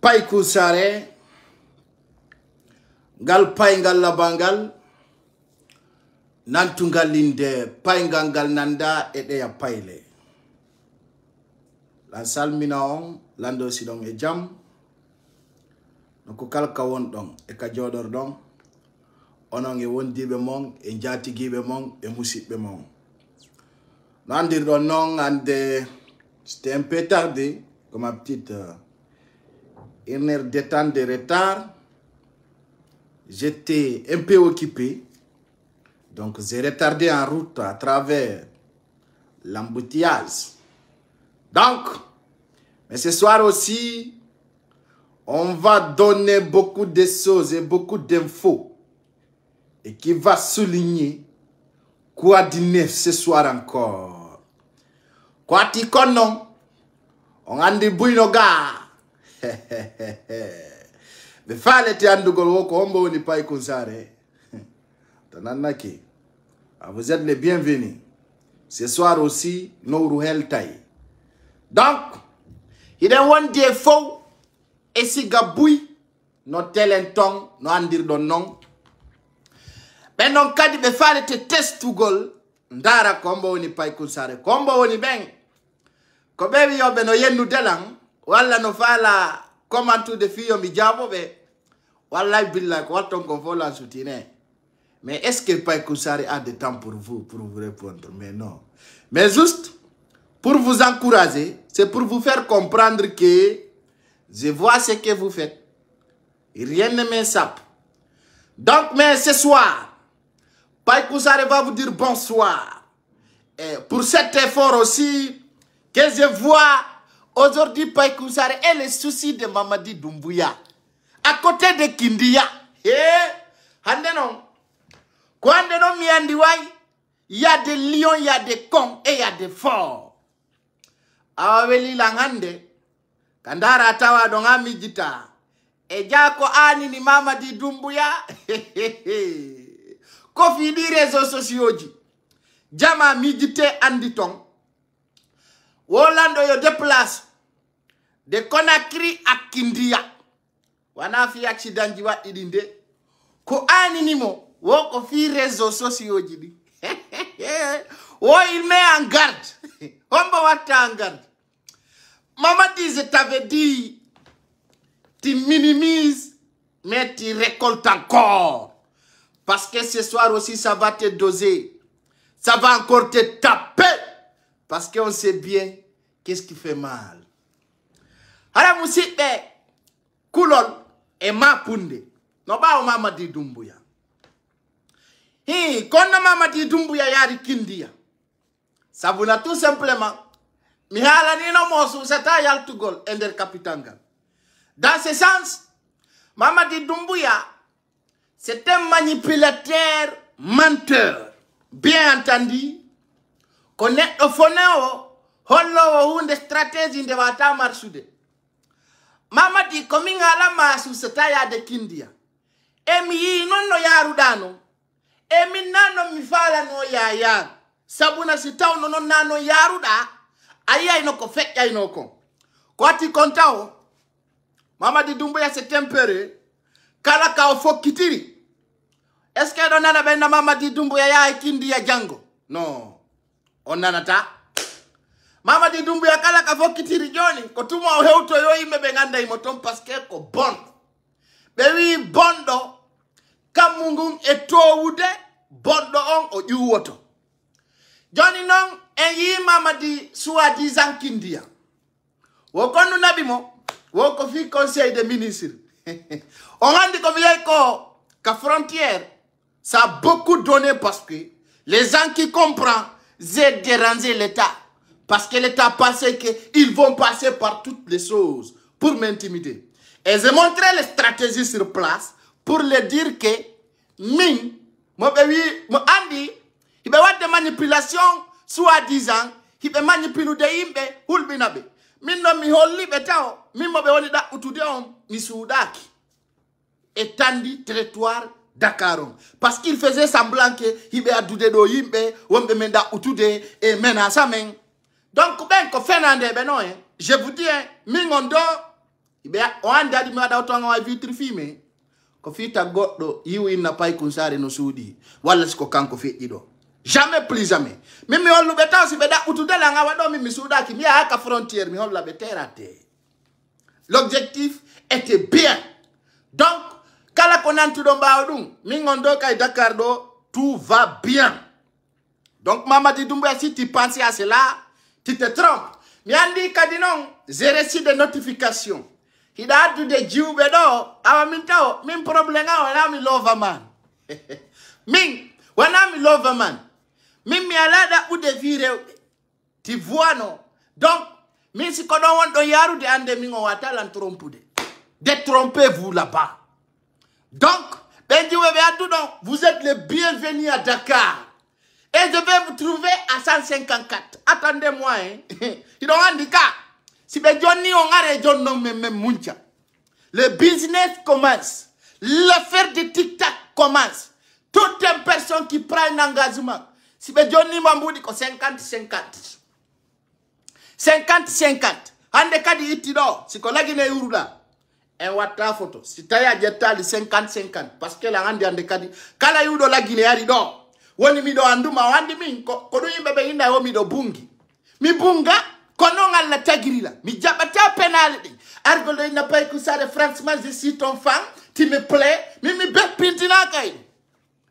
Paikou Sare, gal paingal labangal, nantungalinde paingangal nanda ede ya paile. La salmina on, lando sidong e jam, nokukal kawon dong, e kajodor dong, onong e wondibe mong, e njatigibe mong, e musibbe mong. Nandir don non, ande, c'était un peu tardé, comme ma petite... une heure de temps de retard. J'étais un peu occupé. Donc, j'ai retardé en route à travers l'embouteillage. Donc, mais ce soir aussi, on va donner beaucoup de choses et beaucoup d'infos. Et qui va souligner quoi de neuf ce soir encore. Quoi t'y connais? On a dit bouinoga. Mais fallait te andugol woko ombo ni Paikou Sare. Tananaki. Vous êtes les bienvenus. Ce soir aussi, nous rouhel taille. Donc, il y a un défaut. Et si gaboui, no telenton, no andir don non. Mais non, kadi be fallait te testugol. Ndara kombo ni Paikou Sare. Kombo ni ben. Kobebi yobe no yennu delang. Walla no fala comment tout de filles mi jabo be walla billah ko waton ko fola soutiner. Mais est-ce que Paikou Sare a de temps pour vous répondre? Mais non. Mais juste pour vous encourager, c'est pour vous faire comprendre que je vois ce que vous faites. Rien ne m'échappe. Donc mais ce soir, Paikou Sare va vous dire bonsoir. Et pour cet effort aussi que je vois aujourd'hui, Paikou Sare et les soucis de Mamadi Doumbouya. À côté de Kindia. Quand il y a des lions, il y a des cons et il y a des forts. Aweli langande. Kandara tawa donga mijita. E jako ani ni Mamadi Doumbouya. Kofi di réseaux sociaux. Jama mijite anditon. Wolando yo déplace de Conakry à Kindia. Wana fi accident jiwa idinde. Ko ani nimo woko fi réseaux sociaux jidi. Oh, il met en garde. Omba wata en garde. Mamadi, je t'avais dit, tu minimises, mais tu récoltes encore. Parce que ce soir aussi, ça va te doser. Ça va encore te taper. Parce qu'on sait bien qu'est-ce qui fait mal. Hala musibe kulon et mapunde. No ba o Mamadi Doumbouya. Konna Mamadi Doumbouya yari Kindia. Ça vous n'a tout simplement. Mihala nino mosu seta yal tugol ender kapitanga. Dans ce sens, Mamadi Doumbouya, c'est un manipulateur menteur. Bien entendu. Connaît le phonéo, hollo ou une stratégie de vata marsude. Mamadi kominga la masu setaya de Kindia. Emi non no yaru dano. Emi nano mi fala no ya. Sabuna sitao no nano yaru da. Aya inoko fek ya inoko. Kwati kontao. Mamadi Doumbouya se tempere. Kala ka ofo kitiri. Est-ce que donana benda Mamadi Doumbouya ya Kindia jango? Non. Onanata Mamadi Doumbouya kala ka fokitiri joni ko tuma o hewto yo yimbe be ganda imotom parce que ko bondo be wi bondo kamungum e towude bondo on o ƴuwoto joni non en yi Mamadi soi-disant Kindia wo konnu nabi mo wo ko fi conseil des ministres on andi ko wiye ko ka frontière ça a beaucoup donné parce que les gens qui comprennent j'ai dérangé l'État. Parce que l'État pensait qu'ils vont passer par toutes les choses pour m'intimider. Et j'ai montré les stratégies sur place pour leur dire que Ming, Andi, il y a des manipulations soi-disant, il y a des manipulations de Hulbinabe. Minno mi holli betao, mimmo be woni da utude on mi soudaki. Étendit territoire Dakaron. Parce qu'il faisait semblant que il a doudé do yimbe, wombe menda utude et mena samen. Donc, ben, ko fenande, ben non, hein. Je vous dis, hein, mingondo, on a dit, mais on a vitre filmé. Ko fita goddo, yiwi na pay kunsare no soudi. Wala sko kanko feƴƴi do. Jamais plus jamais. Mimi hollu be taw si be da utude la ngawa do mimi souda ki mi aka frontière mi holla be terre à terre. L'objectif était bien. Donc, kala ko nantudo mbawdum, mingondo kay Dakar do, tout va bien. Donc, Mamadi Doumbouya, si tu penses à cela, tu te trompes. Mais on dit que non, j'ai reçu des notifications. Il a dit de Dieu, mais non, min problème, on a mis love man. Min, on a mis love man. Min, mi alada ou de vire, tu vois, non. Donc, min si kono on do yaru de ande min on wata lan trompude. Détrompez-vous là-bas. Donc, vous êtes les bienvenus à Dakar. Et je vais vous trouver à 154. Attendez-moi, hein. Il y a un handicap. Si vous le business commence. L'affaire de TikTok commence. Toute une personne qui prend un engagement. Si vous avez 50-50. 50-50. Handicap dit itido. Si vous avez un et wata photo. Si tu as 50-50. Parce que la handi handicap dit. Kala yudo la guinée do. Woni mido anduma wandi min kono yimbe be inda wo mido bungi mi bunga kono ngalla tagirila mi jabata penal di argol de na pay kusare franchement je suis ton fan tu me plais mi be pintina kay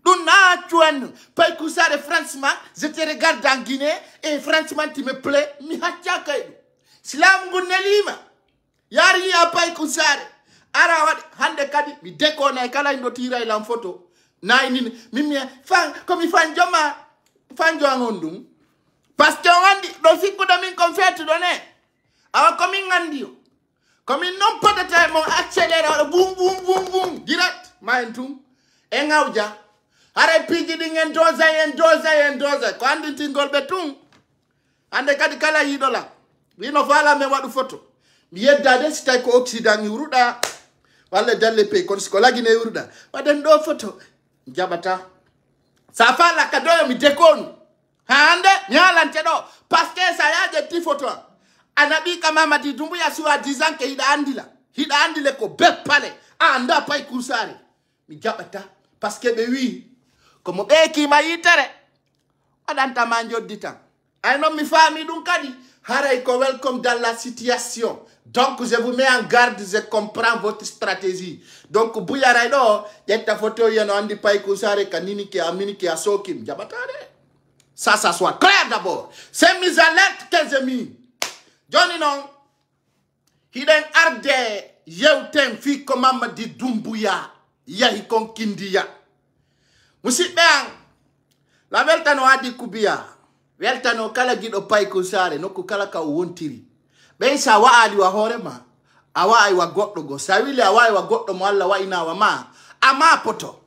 dun na chuan pay kusare franchement je te regarde en Guinée et franchement tu me plais mi hacha kay slam gunelima yari ya pay kusare ara wadi hande kadi mi deko na kala ndo tira ila photo na ini mimi fan comme fan joma fan joangondum parce que on dit do fiku da min confete donné awa comme ngandi comme non pas de temps mon accélère boum boum boum boum direct maentum e ngawja are pigi di ngeen doza ko andi tingol betum ande kadi kala yidola wino fala me wadu photo mi yeddade si tay ko occident yuruda wala dalle pe kon ko lagi ne yuruda waden do photo Jabata. Ça fait la cadeau mi déconne. Hande, nyala ntedo. Parce que ça y a des petits photos. Anabi kama Mamadi Doumbouya soit disant que il a andila. Il a andile ko bepale. Anda pa ikusare. Mi jabata. Parce que be oui. Comme be ki ma yitere. Adanta manjo ditan. Ano mi fami dunkadi. Haray ko welcome dans la situation. Donc, je vous mets en garde, je comprends votre stratégie. Donc, Bouyaraido, il y a ta photo, il y a un paille kusare, kanini ki amini ki asokim. Jabatare. Ça soit clair d'abord. C'est mise à l'alerte 15 000. Johnny non. Il a un arde, yeuten fi comme Mamadi Doumbouya. Yahikon kindiya. Musi bang. La veltano adi kubia. Veltano kala gido paille kusare, no kukala ka uwontiri. Ben sa wa ali wa horema awa ai wa goddo go sawili awa ai wa goddo mo Allah wa ina wa ma ama poto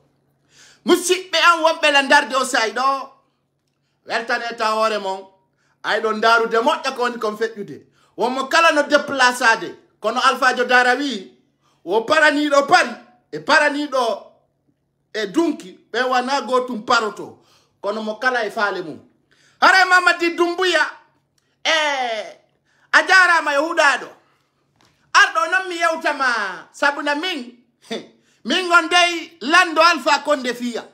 musibbe an wombe la ndarde o saydo wertane ta hore mon ay do ndaru de modda ko woni kon feddude wo mo kala no déplaçade kono Alpha Jo Darawi wo parani do pari e parani do e dunki be wana go tum paroto kono mo kala e faale mum hare Mamadi Doumbouya Ajara ma yahudado. Ardo non mi yewtama sabuna min. Min gonday lando Alpha Condé fiya.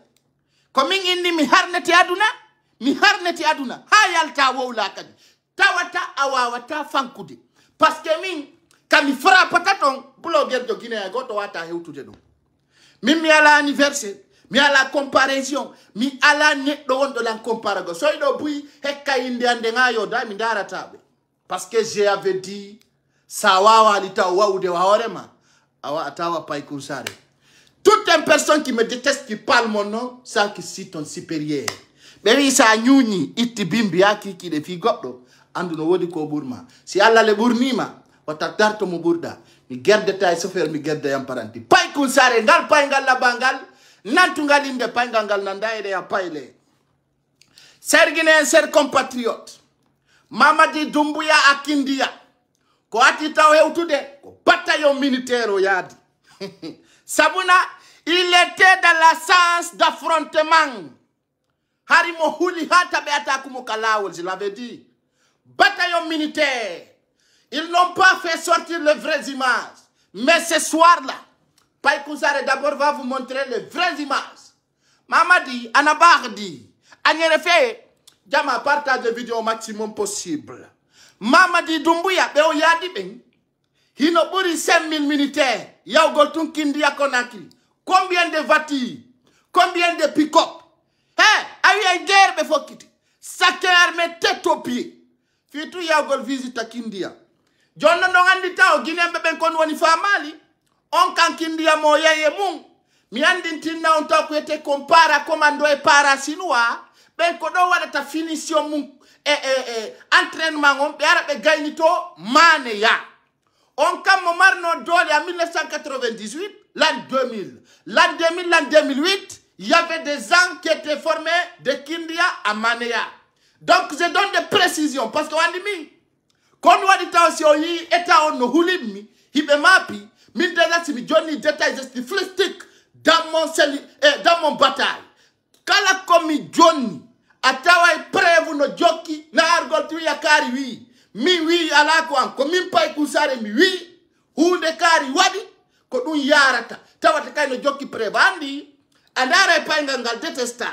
Ko min indi mi harneti aduna. Ha yalta wowla kadi. Tawata awawata fankude. Parce que min kami frappata ton blogger jo Guinée goto wata hewtude dum. Min mi ala anniversaire, mi ala comparaison, mi ala neddo wondo lan comparago. Soydo buy hekka inde ande ngayo da mi daratabe. Parce que j'avais dit, Sawawa alita waude waorema, awa atawa paikunsare. Toute une personne qui me déteste, qui parle mon nom, ça qui cite ton supérieur. Mais oui, ça nyuni, iti bimbi aki ki de figopdo, andu no wodi ko burma. Si alla le burnima, watatarto mo burda, mi gerde tay sofer mi gerde yam paranti. Paikunsare, ngal paingal la bangal, nantungalinde paingal nandaide ya paile. Sergine ser compatriote. Mamadi Doumbouya akindia. Ko atita hewtude ko bataillon militaire o yadi. Sabuna, il était dans la sens d'affrontement. Harimo huli hata beata kumo kalawol, je l'avais dit. bataillon militaire. Ils n'ont pas fait sortir les vraies images. Mais ce soir-là, Paye Kousare d'abord va vous montrer les vraies images. Mamadi, Anabardi, Agnerefe, Jama partage la vidéo au maximum possible. Mamadi Doumbouya, Beo Yadi Ben, Hinoburi 5000 militaires, Yaogotun Kindia Konakri. Combien de voitures? Combien de pick-up? Hein? Aïe, guerre, Befokiti. Sacré armée tête aux pieds. Fitu Yaogol visite à Kindia. John Nongandita au Guinée, Beben Konwani Famali. On kan Kindia moye mung. Miandintina on t'a été compara commando et para sinua. Ben kodo wada ta finition mung. Entraînement on be gagnito mane ya. On kam momarno dole en 1998, l'an 2000. L'an 2000, l'an 2008, il y avait des gens qui étaient formés de Kindia à Manea. Donc je donne des précisions parce qu'on dit mi. Quand on dit aussi on y est on no hulimi, hibe mapi. Min déjà si mi Johnny détail justiflistique dans mon bataille. Kala komi Johnny atawa preuve no joki na argol tu yakari wi. Mi wi ala ko an ko min Paye Kousare mi wi hunde kari wadi ko dun yarata tawata kay no joki preuve andi andara Paye ngal detesta.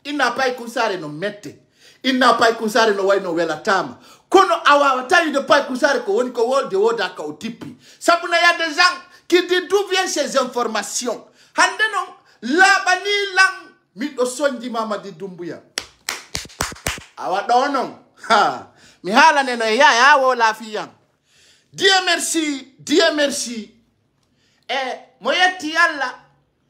Inna Paye Kousare no mette. Inna Paye Kousare no way no welatama. Kono awa taille de Paye Kousare ko woni ko wolde woda ka otipi. Sabuna y a des gens qui disent d'où viennent ces informations. Hande non la bani lang mi do sonji Mamadi Doumbouya. Awa donon. Ha. Mi hala neno ya wo la fiyan. Dieu merci, Dieu merci. Moyeti yalla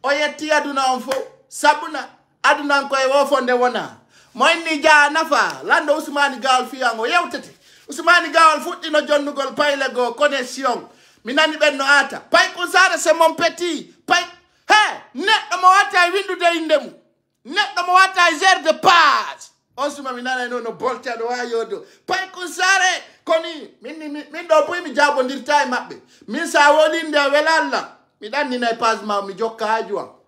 oyeti aduna onfo sabuna aduna ko e wo fonde wona. Moy ni ja nafa lando Ousmane Gawal fiyango yewtete Ousmane Gawal futti no jonnugol payle go connexion minani benno ata Paye Kousare c'est mon petit Paye neddo mo wata windude indemu neddo mo wata gère de page on suma minana no bolta do ayodo Paye Kousare koni min do boy mi jabondirta e mabbe min sa wolinde welalla mi danni nay page ma mi jokka ajwa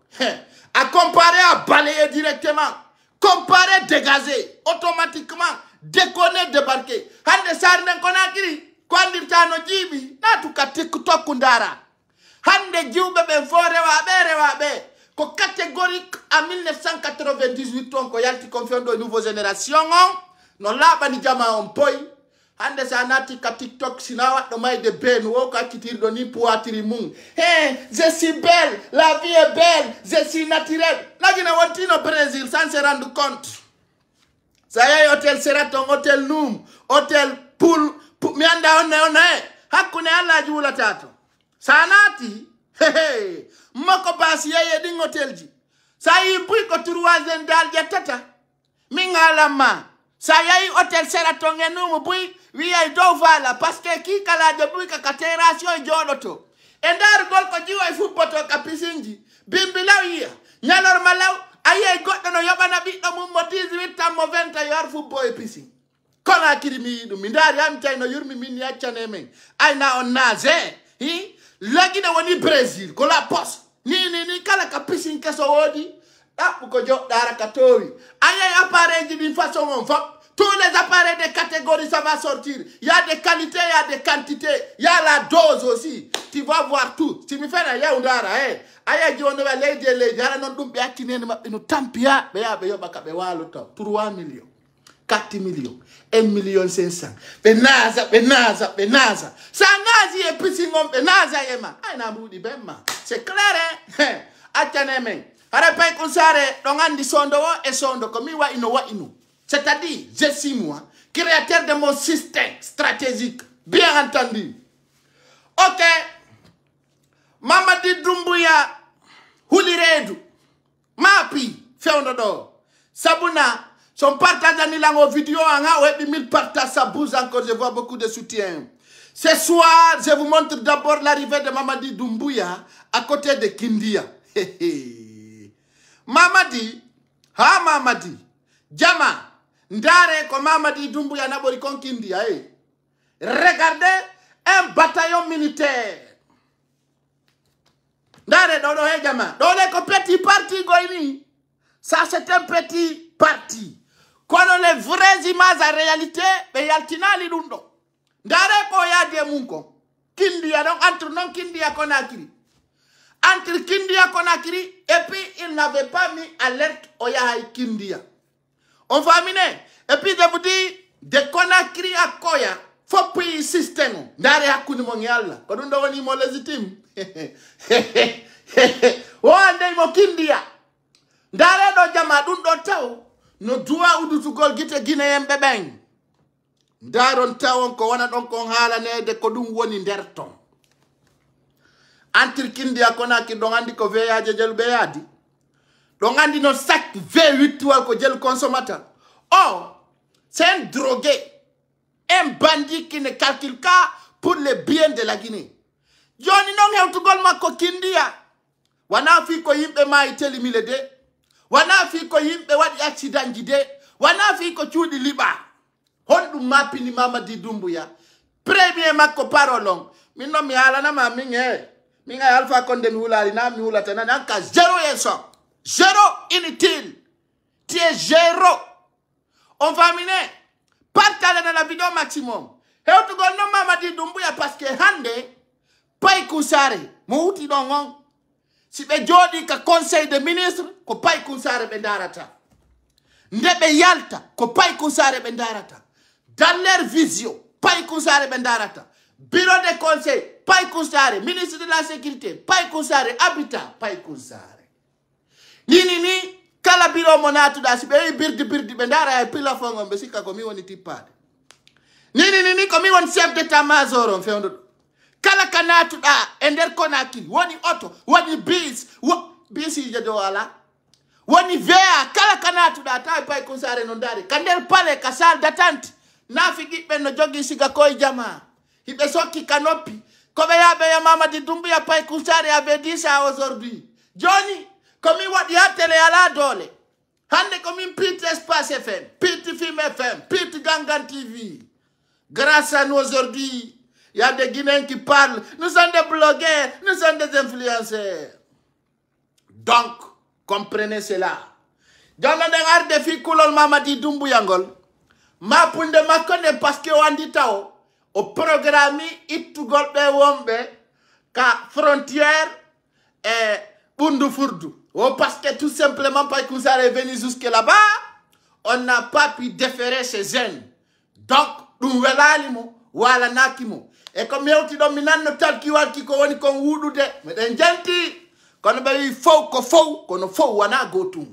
a comparer à balayer directement. Comparer, dégager, automatiquement, déconner, débarquer. Hande sarnen konakiri, kwandir tano jibi, na tuka TikTok kundara. Hande jiube ben fore wabe. Ko catégorique en 1998, on ko yalti confiant de nouvelle génération, non la bani jama on poi. Hande sanati ka TikTok sinawa no mai de ben wo ka kitir do ni poatiri mung. Je suis belle, la vie est belle, je suis naturelle. La gina wantino Brésil sans se rendre compte. Ça y est, hôtel Seraton, hôtel Noum, hôtel Poul, mianda one. Hakune ala jula tato. Sanati, moko basi yeye ding hôtel ji. Sa yi bui ko turuazen dal ya tata. Mingala ma. Sa yi hôtel Seraton et Noum bui. Oui, ay do vala parce que ki kala de bui ka kateration jodoto. Endar gol ko jiwa fupoto ka pisinji. Bimbilaw nyalor malaw aye goddo no yobana bi do mum mo 18 ans mo 20 yor fu boy pisi kona kirimi dum ndari am tay no yurmi min yaccane men ayna on nage hi lagi na woni Brésil ko la poste ni kala ka pisi keso wodi bu ko joddara ka towi aye appareil di façon on va tous les appareils de catégorie ça va sortir. Il y a des qualités, il y a des quantités, il y a la dose aussi. Tu vas voir tout. Si tu fais un yaoundara, aya ji on va lady ara non dum be akine no tampia be ya be yo baka be walu to 3 millions 4 millions 1 million 500 be naza sa nazi e pisi ngom be naza yema ay na budi bemma c'est clair atane men ara Paye Kousare do ngandi sondo wo e sondo ko mi wa ino c'est-à-dire je suis moi créateur de mon système stratégique bien entendu. OK, Mamadi Doumbouya Huliredu Mapi Feundo do Sabuna son partage ni lango vidéo anga webi 1000 partages ça bouge encore, je vois beaucoup de soutien. Ce soir, je vous montre d'abord l'arrivée de Mamadi Doumbouya à côté de Kindia. Mamadi Jama Ndare ko Mamadi Doumbouya nabori kon Kindia regardez un bataillon militaire. Ndare dodo Jama. Dole ko petit parti goini. Ça c'est un petit parti. kono les vraies images en réalité be yaltinali dum do ndare ko yade mun ko Kindia donc entre non Kindia Conakry entre Kindia Conakry et puis il n'avait pas mis alerte au Yahay Kindia on va miner et puis je vous dis de Conakry à Koya faut puis système ndare hakuni mo nyalla ko dum do woni mo légitime wande mo Kindia ndare do jama dum do taw no duwa udutugol gite Guinéen bebeng ndaron tawon ko wana don ko haalanede ko dum woni nder ton entre Kindia Conakry don andi ko veyaje jel be yadi don andi no sac V8 wal ko jel consommateur oh c'est un drogué un bandit qui ne calcule pas pour le bien de la Guinée joni non hewtugol makko Kindia wana fi ko yimbe may telimile de wana fi ko yimbe wadi accident de wana fi ko cuudi liba hondu mapini Mamadi Doumbouya premier makko parolon minno mi halana ma minga Alpha Condé mi hulali na mi hulata na anka zéro yeso zéro inutile tu es zéro on va miner partager dans la vidéo maximum hewtu go no Mamadi Doumbouya parce que hande pay kusare mo wuti do ngon si be jodi ka conseil de ministre ko pay kusare be darata ndebe yalta ko pay kusare be darata dans leur vision pay kusare be darata bureau de conseil pay kusare ministre de la sécurité pay kusare habitat pay kusare ni kala bureau monatu da si be birdi be dara e pila fongo be sika ko mi woni tipade ni ko mi won chef d'état major on fewndo kala kanatu da ender Conakry woni auto woni bis bisi je do wala woni vea kala kanatu da tay pay kusare non dare kandel pale ka salle d'attente na figi be no jogi siga koy jama hibe sokki kanopi ko be yabe ya Mamadi Doumbouya pay kusare avait dit ça aujourd'hui Johnny comme il wadi ya télé ala dole hande comme une petite espace FM petite film FM petite Gangan TV grâce à nous aujourd'hui il y a des Guinéens qui parlent nous sommes des blogueurs nous sommes des influenceurs donc comprenez cela dans le regard de fi kulol Mamadi Doumbouya ngol ma punde makone parce que wandi taw au programme itugol be wombe ka frontière et bundu furdu oh parce que tout simplement pas que ça est venu jusque là-bas on n'a pas pu déférer ces jeunes donc dum welalimo wala nakimo e comme yewti do minanno talki walki ko woni kon wudude meden janti kono be kono fo wana gotum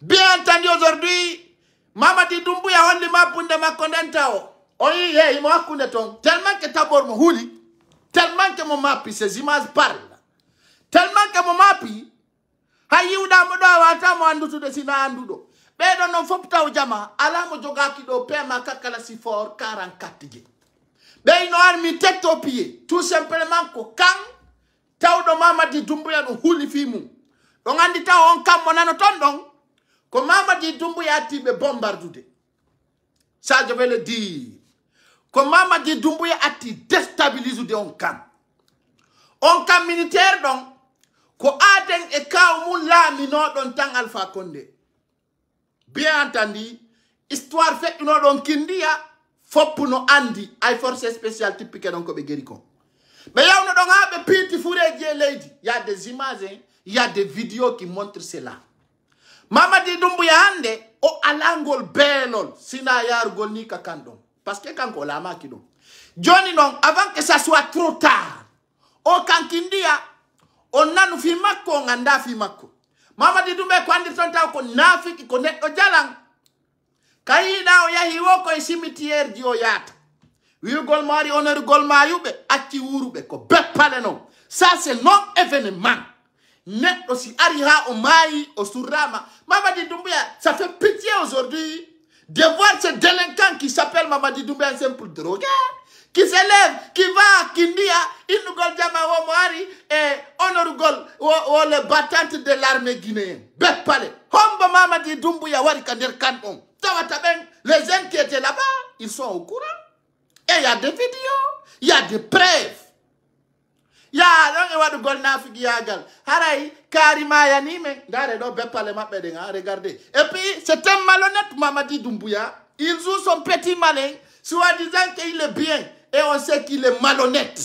bien entendu aujourd'hui Mamadi Doumbouya holli mapunde makko ndenta o yi ye mo hakkunde ton tellement que tabor mo huli tellement que mo mapi ces images parlent tellement que mo mapi hayiwda mo do wata mo andutude sina andudo be do non fop taw jama ala mo jogaki do pema kakala si fort 44 je be no armi tête au pied tout simplement ko kan taw do Mamadi Doumbouya do huli fimu do ngandi taw on kam mo nano ton don ko Mamadi Doumbouya tibe bombardude ça je vais le dire ko Mamadi Doumbouya ati déstabiliser de on kam militaire donc ko aden e kawmu laami no don tan Alpha Condé bien entendu histoire fait no don Kindia fop no andi ay force spéciale typique donc ko be geri ko be yawno don ha be piti fureje lady il y a des images il y a des vidéos qui montrent cela Mamadi Doumbouya hande o alangol belol sina yargol ni kakandon parce que kanko la makido Johnny non avant que ça soit trop tard o kankindia on nanu fi makko nganda fi makko Mamadi Doumbouya ko andi ton taw ko nafiki ko neddo jalan kayida o yahi wo ko e cimetière di o yata wi gol mari honor gol mayube acci wurube ko beppale non ça c'est non événement net aussi ariha o mayi o surama Mamadi Doumbouya ça fait pitié aujourd'hui de voir ce délinquant qui s'appelle Mamadi Doumbouya un simple drogué qui s'élève qui va à Kindia inugol jama o mari et honorugol o le battante de l'armée guinéenne bepale hombo Mamadi Doumbouya wari kander kanton tawata ben les gens qui étaient là-bas ils sont au courant et il y a des vidéos il y a des preuves ya don e wadu gol nafiki yagal haray karima yanime ndare do beppale mabbe de nga regardez et puis c'est un malhonnête Mamadi Doumbouya. Il joue son petit malin soi-disant qu'il est bien et on sait qu'il est malhonnête.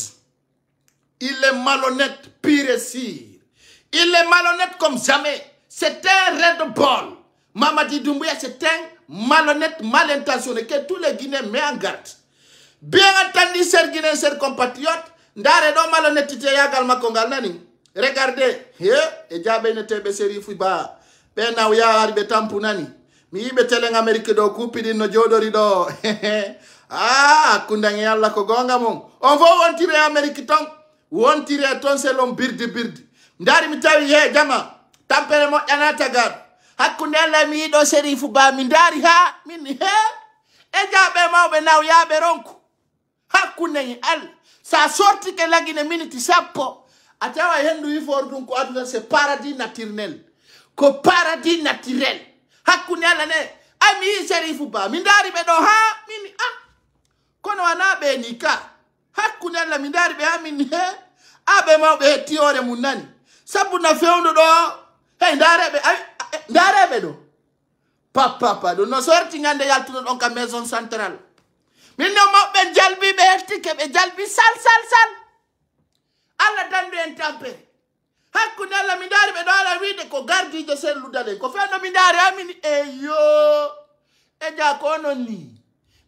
Il est malhonnête pire et sûr. Il est malhonnête comme jamais. C'est un red ball. Mamadi Doumbouya, c'est un malhonnête, mal intentionné que tous les Guinéens mettent en garde. Bien entendu, chers Guinéens, chers compatriotes, ndare do malhonnêteté yagal makongal nani. Regardez, et diabe ne tebe seri fuba. Ben na uya harbe tampu nani. Mi ibe teleng Amerike do kupidi no jodori do. Ah, kundangi yalla ko gonga mong. On va on tirer Amerike tong. Won tirer ton selon birdi. Ndari mi tawi ye jama. Tampere mo yanata gad. Hakundela mi do seri fuba mi ndari ha min he. E jabe mawbe na uya be ronku. Hakunengi al. Sa sorti ke lagi ne minute sappo. Atawa hendu ifor dun ko aduna c'est paradis naturel. Ko paradis naturel. Hakunela ne ami serifu ba mindari be do ha mini kono wana be nika. Hakunela mindari be amini he abe ma be tiore munani. Sabu na feundo do hey ndare be do. Papa do no sorti ngande yaltuno on ka maison centrale. Minno mo be jalbi be hertike be jalbi sal. Alla dande en tampere. Hakunela mindari be do ala wide ko gardi je sel ludale ko fendo mindari amini eyo eja ko non ni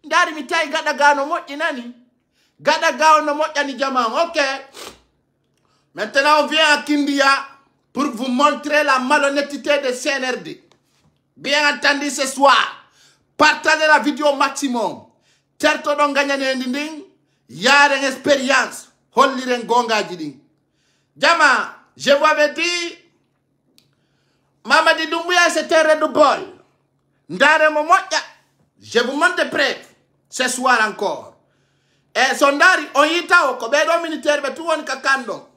ndari mi tay gada gano moƴƴi nani gada gano moƴƴani jama. OK, maintenant on vient à Kindia pour vous montrer la malhonnêteté de CNRD. Bien entendu, ce soir partagez la vidéo maximum. Certo don gagnane nding yaren expérience holliren gongaji ding jama. Je vous avais dit, Mamadi Doumbouya, c'est un red ball. Ndare momoya. Je vous montre des preuves. Ce soir encore. Et sondari, on y est au Kobedo militaire, mais tout le monde kakando.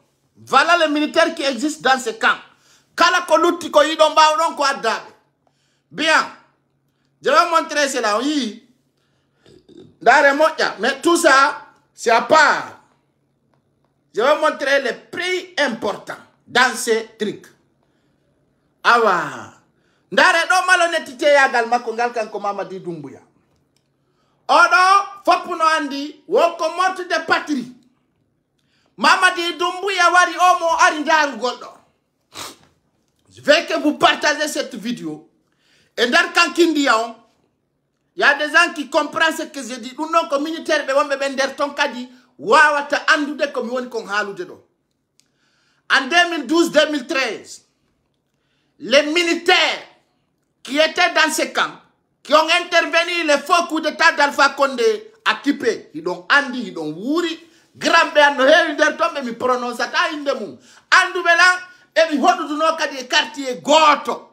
Voilà les militaires qui existent dans ce camp. Kala koluti ko yidon baudon ko adabe. Bien. Je vais vous montrer cela. Oui. Ndare moya. Mais tout ça, c'est à part. Je vais vous montrer les prix importants dans ces trucs. Awa. Ndare do malhonnêteté yagal makongal kanko Mamadi Doumbouya. Odo fopuno andi woko morte de patrie. Mamadi Doumbouya wari omo ari ndaru goldo. Je veux que vous partagez cette vidéo. Et dans Kankindiaon, il y a des gens qui comprennent ce que je dis. Nous non communautaire be wombe bender ton kadi wawata andude comme woni kon halude do. En 2012-2013, les militaires qui étaient dans ces camps, qui ont intervenu les faux coups d'état d'Alpha Condé, occupés, ils ont andi, ils ont wuri, grand béano, ils mi prononce ta indemou. Andu belan, et mi hodu no kadi quartier goto.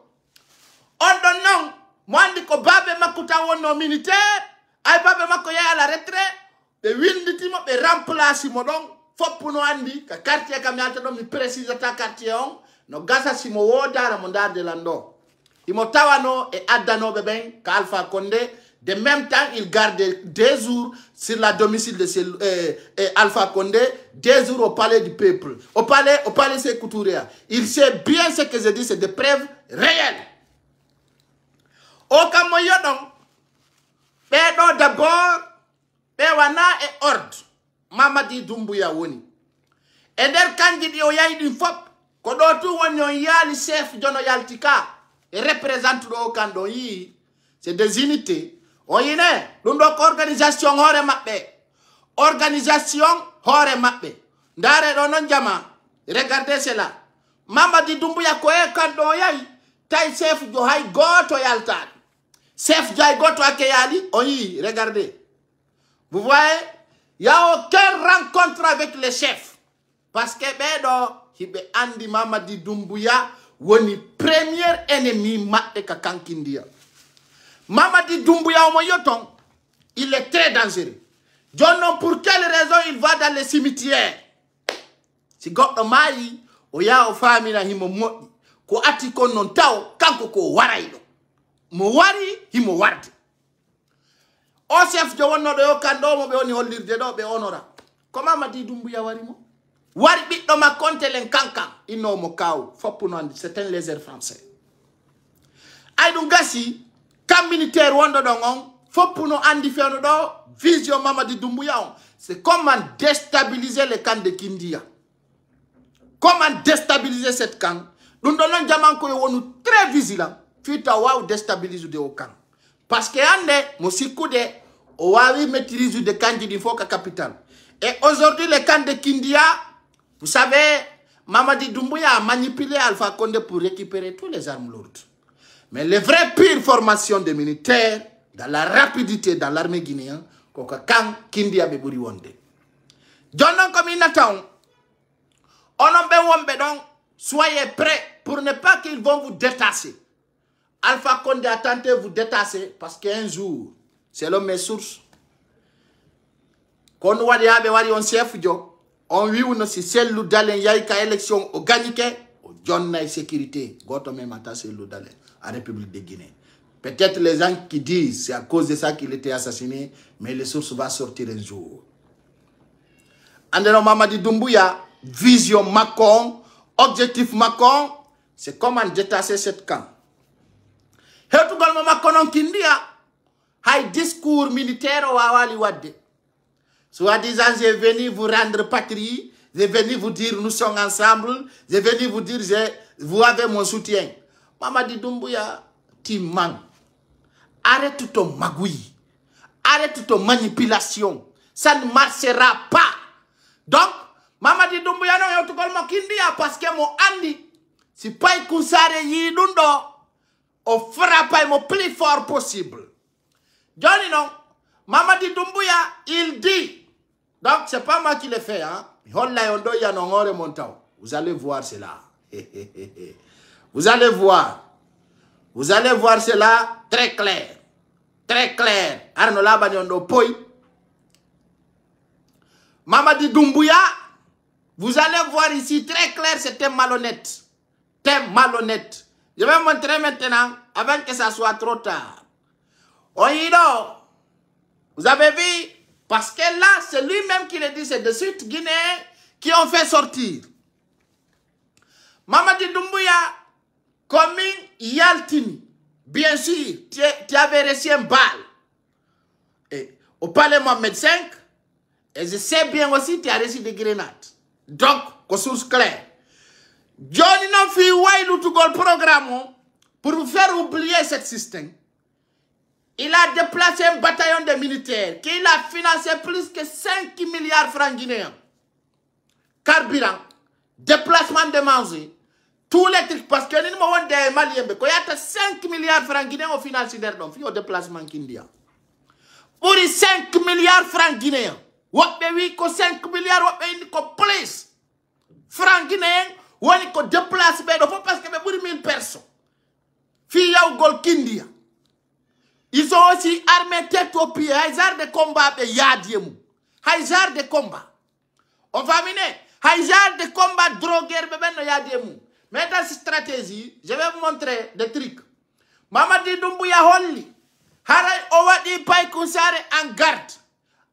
On donne non, moi ndi ko babe makuta wono militaire, ay babe makko ya à la retraite, be windi mo be remplace mo don. Fopuno andi ka quartier kam yalta do mi précise ta quartier on no gasa simo wodara mo ndar de lando imo tawano e addano be ben ka Alpha Condé. De même temps il garde 2 jours sur la domicile de Alpha Condé, 2 jours au palais du peuple, au palais Sékou Touré. Il sait bien ce que je dis, c'est des preuves réelles. Au Cameroun, d'abord wana et ordre Mamadi Doumbouya woni. Et der kanjidi o yayi fop ko do tu woni on yali chef jono yaltika et représente do kando yi. C'est des unités. On yine dum do organisation hore mabbe. Organisation hore mabbe. Ndare do non jama. Regardez cela. Mamadi Doumbouya ko e kando yayi tay chef jo hay goto yalta. Chef jay goto akeyali on yi, regardez. Vous voyez? Il n'y a aucune rencontre avec les chefs. Parce que Bedo, Hibe Andi Mamadi Doumbouya, woni premier ennemi Mate Kakankindia. Mamadi Doumbouya Omoyoton, il est très dangereux. John, pour quelle raison il va dans les cimetières? Si Goddo Mayi, Oya Ofamina Himo Moti, Ko Atiko non Tao, Kanko ko Waraido. Mo wari, Himo Wardi. O chef de wono do kando mo be woni hollirde do be honora. Ko Mamadi Doumbouya wari mo? wari ɓiɗɗo makko on telen kankan innomo kaw foppu noon c'est un léger français ay ɗum gasi kam militaire wonɗo ɗon on foppu no andi fewno ɗo vision Mamadi Doumbouya on c'est comment déstabiliser le camp de Kindia. Comment déstabiliser cette camp. Nous donnons Jamanko wonu très vigilant. Fita waw déstabiliser de au camp. Parce que ande mosikude o wawi maîtriser de camp di foka capitale. Et aujourd'hui le camp de Kindia, vous savez, Mamadi Doumbouya a manipulé Alpha Condé pour récupérer toutes les armes lourdes. Mais les vraies pures formations des militaires dans la rapidité dans l'armée guinéenne quand Kindia be buri wonde. Jonon comme inatang, onon be wombe donc, soyez prêts pour ne pas qu'ils vont vous détasser. Alpha Condé a tenté de vous détasser parce qu'un jour, selon mes sources, quand on wari on chef jo, on vit une si celle l'oudalen yaïka élection au ganique, au John na sécurité, goto même attaché l'oudalen à République de Guinée. Peut-être les gens qui disent c'est à cause de ça qu'il était assassiné, mais les sources vont sortir un jour. Andeno Mamadi Doumbouya, vision Macron, objectif Macron, c'est comment détasser cette camp. Hertugal Macron Kindia, hay discours militaire au Awali Wadde. Soit disant, j'ai venu vous rendre patrie, j'ai venu vous dire nous sommes ensemble, j'ai venu vous dire vous avez mon soutien. Mamadi Doumbouya, Timang. Arrête ton magouille. Arrête ton manipulation. Ça ne marchera pas. Donc, Mamadi Doumbouya non yotukol mo Kindia parce que mon andi si pas kusare yidundo on frappe le plus fort possible. Johnny non, Mamadi Doumbouya il dit. Donc c'est pas moi qui le fais hein. Vous allez voir cela. Vous allez voir. Vous allez voir cela très clair. Très clair. Arno Labani Ondo Poi. Mamadi Doumbouya, vous allez voir ici très clair, c'est un malhonnête. C'est malhonnête. Je vais montrer maintenant avant que ça soit trop tard. Oyido, vous avez vu, parce que là, c'est lui-même qui le dit, c'est de suite Guinéens qui ont fait sortir. Mamadi Doumbouya, commune Yaltini. Bien sûr, tu avais reçu un bal. Et au palais Mohamed V, et je sais bien aussi, tu as reçu des grenades. Donc, source claire. Johnny n'a fait le programme pour vous faire oublier ce système. Il a déplacé un bataillon de militaires qui a financé plus que 5 milliards de francs guinéens. Carburant, déplacement de manger. Tous les trucs, parce que nous avons des Maliens, il y a 5 milliards de francs guinéens au financement d'Erdon, au déplacement Kindia. Pour les 5 milliards de francs guinéens, what we 5 milliards, what we plus francs guinéens, what we déplacement, parce que pour 1000 personnes. Fille au Gol Kindia. Ils ont aussi armé tête au pied, Haïzar de combat, et Yadiemou. Haïzar de combat. On va mener, Haïzar de combat droguer, bébé, Yadiemou. Mais dans cette stratégie, je vais vous montrer des trucs. Mamadi Doumbouya holli. Haray owadi pay kusare en garde.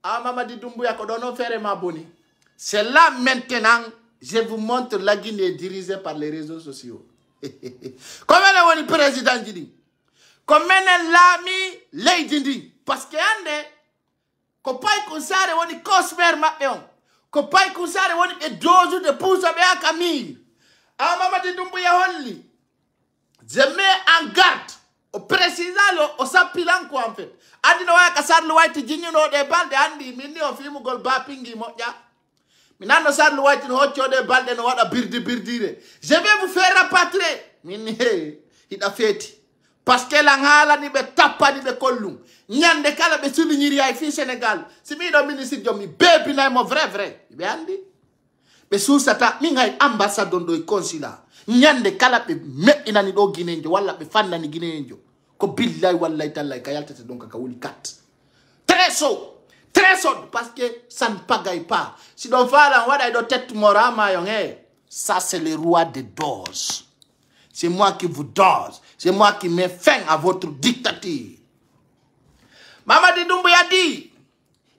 Ah Mamadi Doumbouya ko dono faire ma boni. C'est là maintenant, je vous montre la Guinée dirigée par les réseaux sociaux. Comment est le président dit? Comment est l'ami Lady? Parce que ande ko pay kusare woni cosmer mabbe on. Ko pay kusare woni e dozu de pouce be akamir. Ah, Mamadi Doumbouya holli. Je mets en garde. Au précisant au sapilan quoi en fait. Adi no waka sarlu white jinyo no de balde andi minni on fimu gol ba pingi moja. Minano sarlu white no hocho de balde no wada birdire. Je vais vous faire rapatrier. Minni il a fait. Parce que la ngala ni be tapa ni be kollum. Nyande kala be sulu nyiri ay fi Sénégal. Si mi do ministre jomi bebi na mo vrai. Be andi. Be susata mi ngay ambassadeur do consulat nyande kala be me inani do Guinée wala be fanna ni Guinée ko billahi wallahi tallahi kayalta donc ka wuli kat très chaud parce que ça ne pagaille pas si donc fala wada do tête morama yon ça c'est le roi des doses, c'est moi qui vous dose, c'est moi qui mets fin à votre dictature. Mamadi Doumbouya dit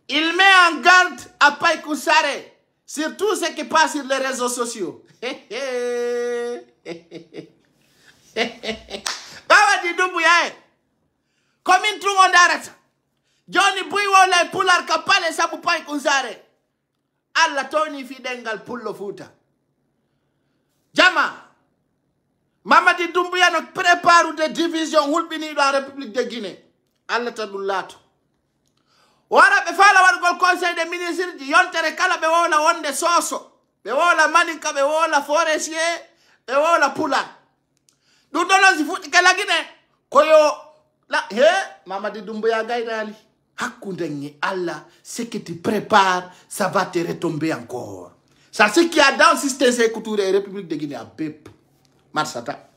il met en garde à Paï Koussare. sur tout ce qui passe sur les réseaux sociaux. Mamadi Doumbouya, comme une trou on arrête. Johnny Bouiwo lay pular kapale sabu pay kunzare. Alla toni fidengal pullo futa. Jama. Mamadi Doumbouya no prépare des divisions hulbini dans la République de Guinée. Alla tadullato. Wara be fala wargol conseil des ministres di yontere kala be wola wonde soso. Be wola maninka be wola forestier. Be wola pular. Nous donnons si futi kala Guinée. Koyo la Mamadi Doumbouya gaydali. Hakundengi Allah, ce que tu prépares, ça va te retomber encore. Ça, ce qu'il y a dans le système de culture et République de Guinée à Bep. Marsata.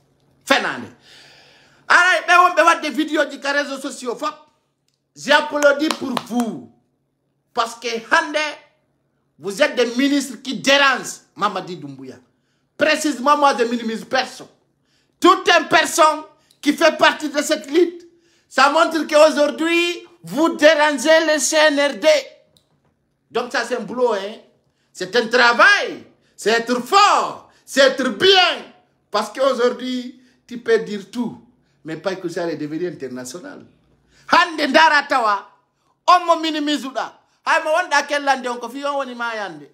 Fenane. Alors, on va des vidéos des réseaux sociaux. J'applaudis pour vous. Parce que, Hande, vous êtes des ministres qui dérangent Mamadi Doumbouya. Précisément, moi, je minimise personne. Toute une personne qui fait partie de cette lutte, ça montre qu'aujourd'hui, vous dérangez le CNRD. Donc ça c'est un boulot, hein. C'est un travail. C'est être fort. C'est être bien. Parce qu'aujourd'hui, tu peux dire tout. Mais pas que ça est devenu international. Hande ndaratawa. Omo minimizuda. Hay mo wanda kellande on ko fi on woni mayande.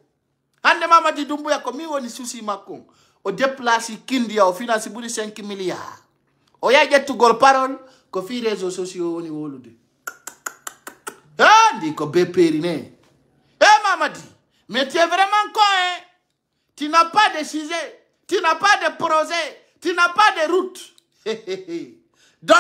Hande Mamadi Doumbouya ko mi woni souci makko. O déplace Kindia o finance buri 5 milliards. O ya jettugol parole ko fi réseaux sociaux woni wolude. Ah, dit que Bépériné. Mamadi, mais tu es vraiment con, hein? Tu n'as pas de sujet, tu n'as pas de projet, tu n'as pas de route. Donc,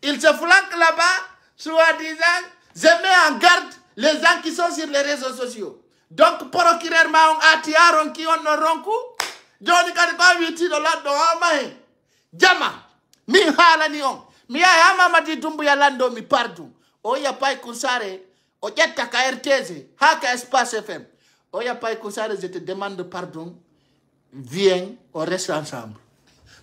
il se flanque là-bas, soi-disant, je mets en garde les gens qui sont sur les réseaux sociaux. Donc, procureur Maon Atiaron qui on ne ronku, Johnny Kadika Viti de la Dohamae, Jama, mi halani on, mi ya Mamadi Doumbouya lando mi pardon. Oya pai kusare, ojetta ka RTZ, haka Espace FM. Oya pai kusare, je te demande pardon. Viens, on reste ensemble.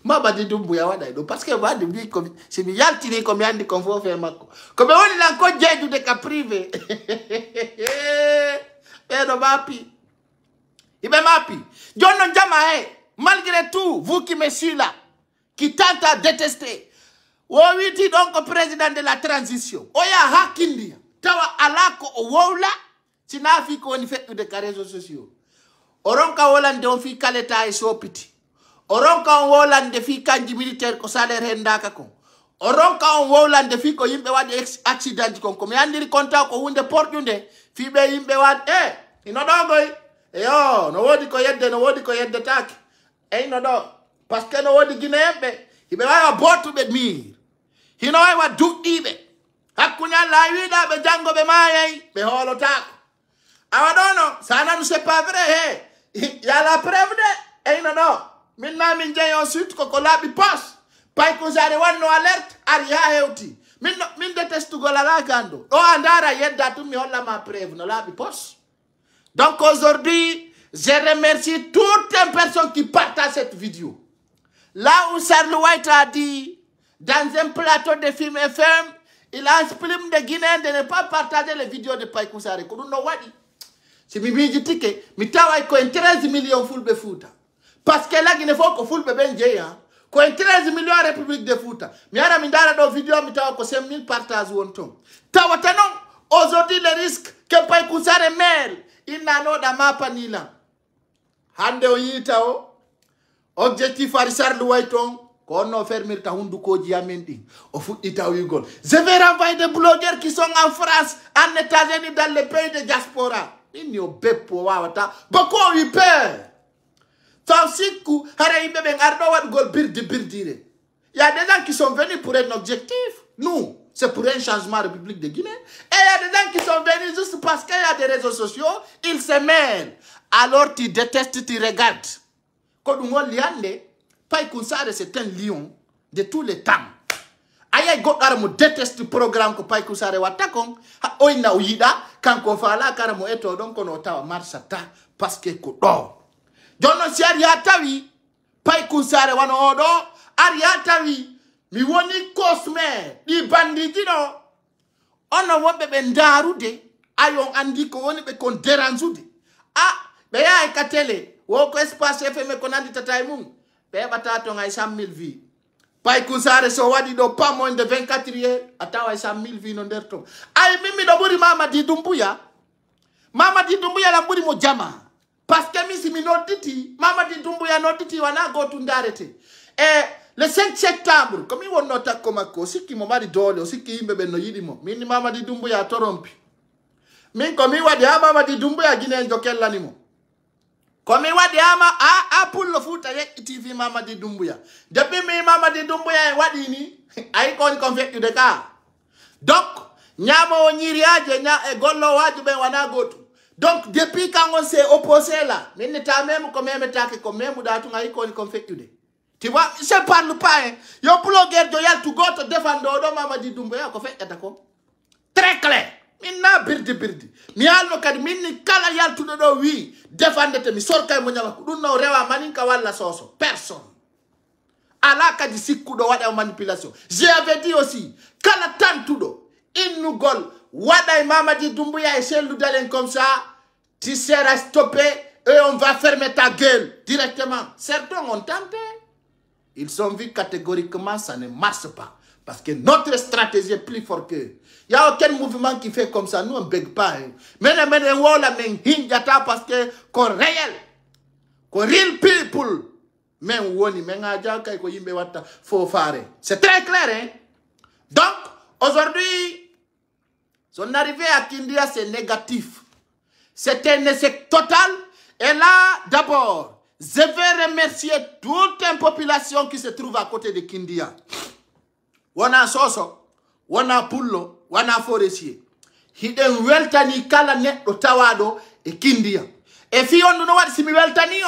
Mamadi Doumbouya wadaïdo, parce que va de vie comme si mi yaltini comme yandi comme faut faire mako. Comme on il a encore djedou de cas privé. Pero mapi. Ibe mapi. John Jama, malgré tout, vous qui me suivez là, qui tentent à détester. Wawiti donc président de la transition. Oya hakindia. Tawa alako owola. Tinafi ko ni fait de réseaux sociaux. Oronka wolande on fi kaleta e sopiti. Oronka on wolande fi kanji militaire ko salaire hendaka ko. Oronka on wolande fi ko yimbe wadi accident ko mi andiri konta ko hunde portunde fi be yimbe wadi ino dogoy. Yo no wodi ko yedde tak. No do parce que no wodi guinéembe ibe wa botu be mir. Hino wa duɗɗiɓe hakkuña lawida ɓe jango ɓe mayay ɓe holotako awaɗono sananu c'est pas vrai ya la preuve de eyno ɗo minna min jeeyi on suite koko laaɓi pos pay ko sare wanno alerte ari ha hewti min détestugol ala gando ɗo a ndara yedda tum mi hollama preuve no laaɓi pos. Donc aujourd'hui je remercie toutes les personnes qui partagent cette vidéo. Là où Sarlou White a dit dans un plateau de film FM, il a expliqué de Guinéens de ne pas partager les vidéos de Pai Kousare. Si mi dit que mi tawa ko 13 millions fulbe futa. Parce que là il ne faut que fulbe benje hein. Ko 13 millions République de Fouta. Mi ara mi ndara do vidéo mi tawa ko 5000 partages wonton. Tawa tanon aujourd'hui le risque que Pai Kousare meurt, il n'a no da mapa ni là. Hande o yita o objectif Farisar Louaiton. Qu'on a fermé ta hundukoji amendi. Au foot itaougol. Je vais renvoyer des blogueurs qui sont en France, en États-Unis, dans les pays de diaspora. Ils n'y ont pas pour wawata. Beaucoup ont eu peur. Il y a des gens qui sont venus pour un objectif. Nous, c'est pour un changement de République de Guinée. Et il y a des gens qui sont venus juste parce qu'il y a des réseaux sociaux. Ils se mêlent. Alors tu détestes, tu regardes. Quand on liande, Pai Kousare, c'est un lion de tous les temps. Aïe, Gokaramo déteste le programme que Pai Kousare watakon. Oina Ouida, quand on fait là, Karamo eto, donc on a marsata, parce que Kodo. Jono si Ariatawi, Pai Kousare wano odo, Ariatawi, mi woni Cosme, di bandidino. Ono wombe bendarude, ayon andi ko woni be kon deranzude. Ah, be ya ka télé wo ko espace FM ko nandi tatay mum be bata to ngay 100 000 vies pay kusare so wadi do pas moins de 24 heures atawa 100 000 vies no derto ay mimi do buri Mamadi Doumbouya la buri mo jama parce que mi simi no titi Mamadi Doumbouya no titi wana go to ndarete le 5 septembre comme il wonno takko makko sikki mo mari dole o sikki yimbe ben no yidi mo min Mamadi Doumbouya torompi min ko mi wadi ha Mamadi Doumbouya ginen jokellani mo ko mi wadi ama a pullo futa ye TV Mamadi Doumbouya depuis mi Mamadi Doumbouya wadi ni ay kon fekki de ka donc nyamo o nyiriaje nya e gollo waju ben wana gotu donc depuis quand on s'est opposé là min ta même ko même take ko même datu ngai kon fekki de tu vois je parle pas hein yo blogueur do yal to go to défendre do Mamadi Doumbouya ko fekki ko très clair minna birdi mi alno kadi minni kala yal to do wi défendre mi sorkay mo nyama dun no rewa maninka walla soso personne ala kadi sikku do wada manipulation j'avais dit aussi kala tantudo innu gol wada Mamadi Doumbouya et Cellou Dalein comme ça tu seras stoppé et on va fermer ta gueule directement. Certains ont tenté. Ils ont vu catégoriquement ça ne marche pas. Parce que notre stratégie est plus forte que. Il n'y a aucun mouvement qui fait comme ça. Nous, on ne bègue pas. Mais parce que qu'on réel. Qu'on real people. C'est très clair. Hein? Donc, aujourd'hui, son arrivée à Kindia, c'est négatif. C'est un échec total. Et là, d'abord, je vais remercier toute une population qui se trouve à côté de Kindia. Wana soso, wana pullo, wana forestier. Hiden weltani kala netto tawado e Kindia. E fi on no wadi simi weltani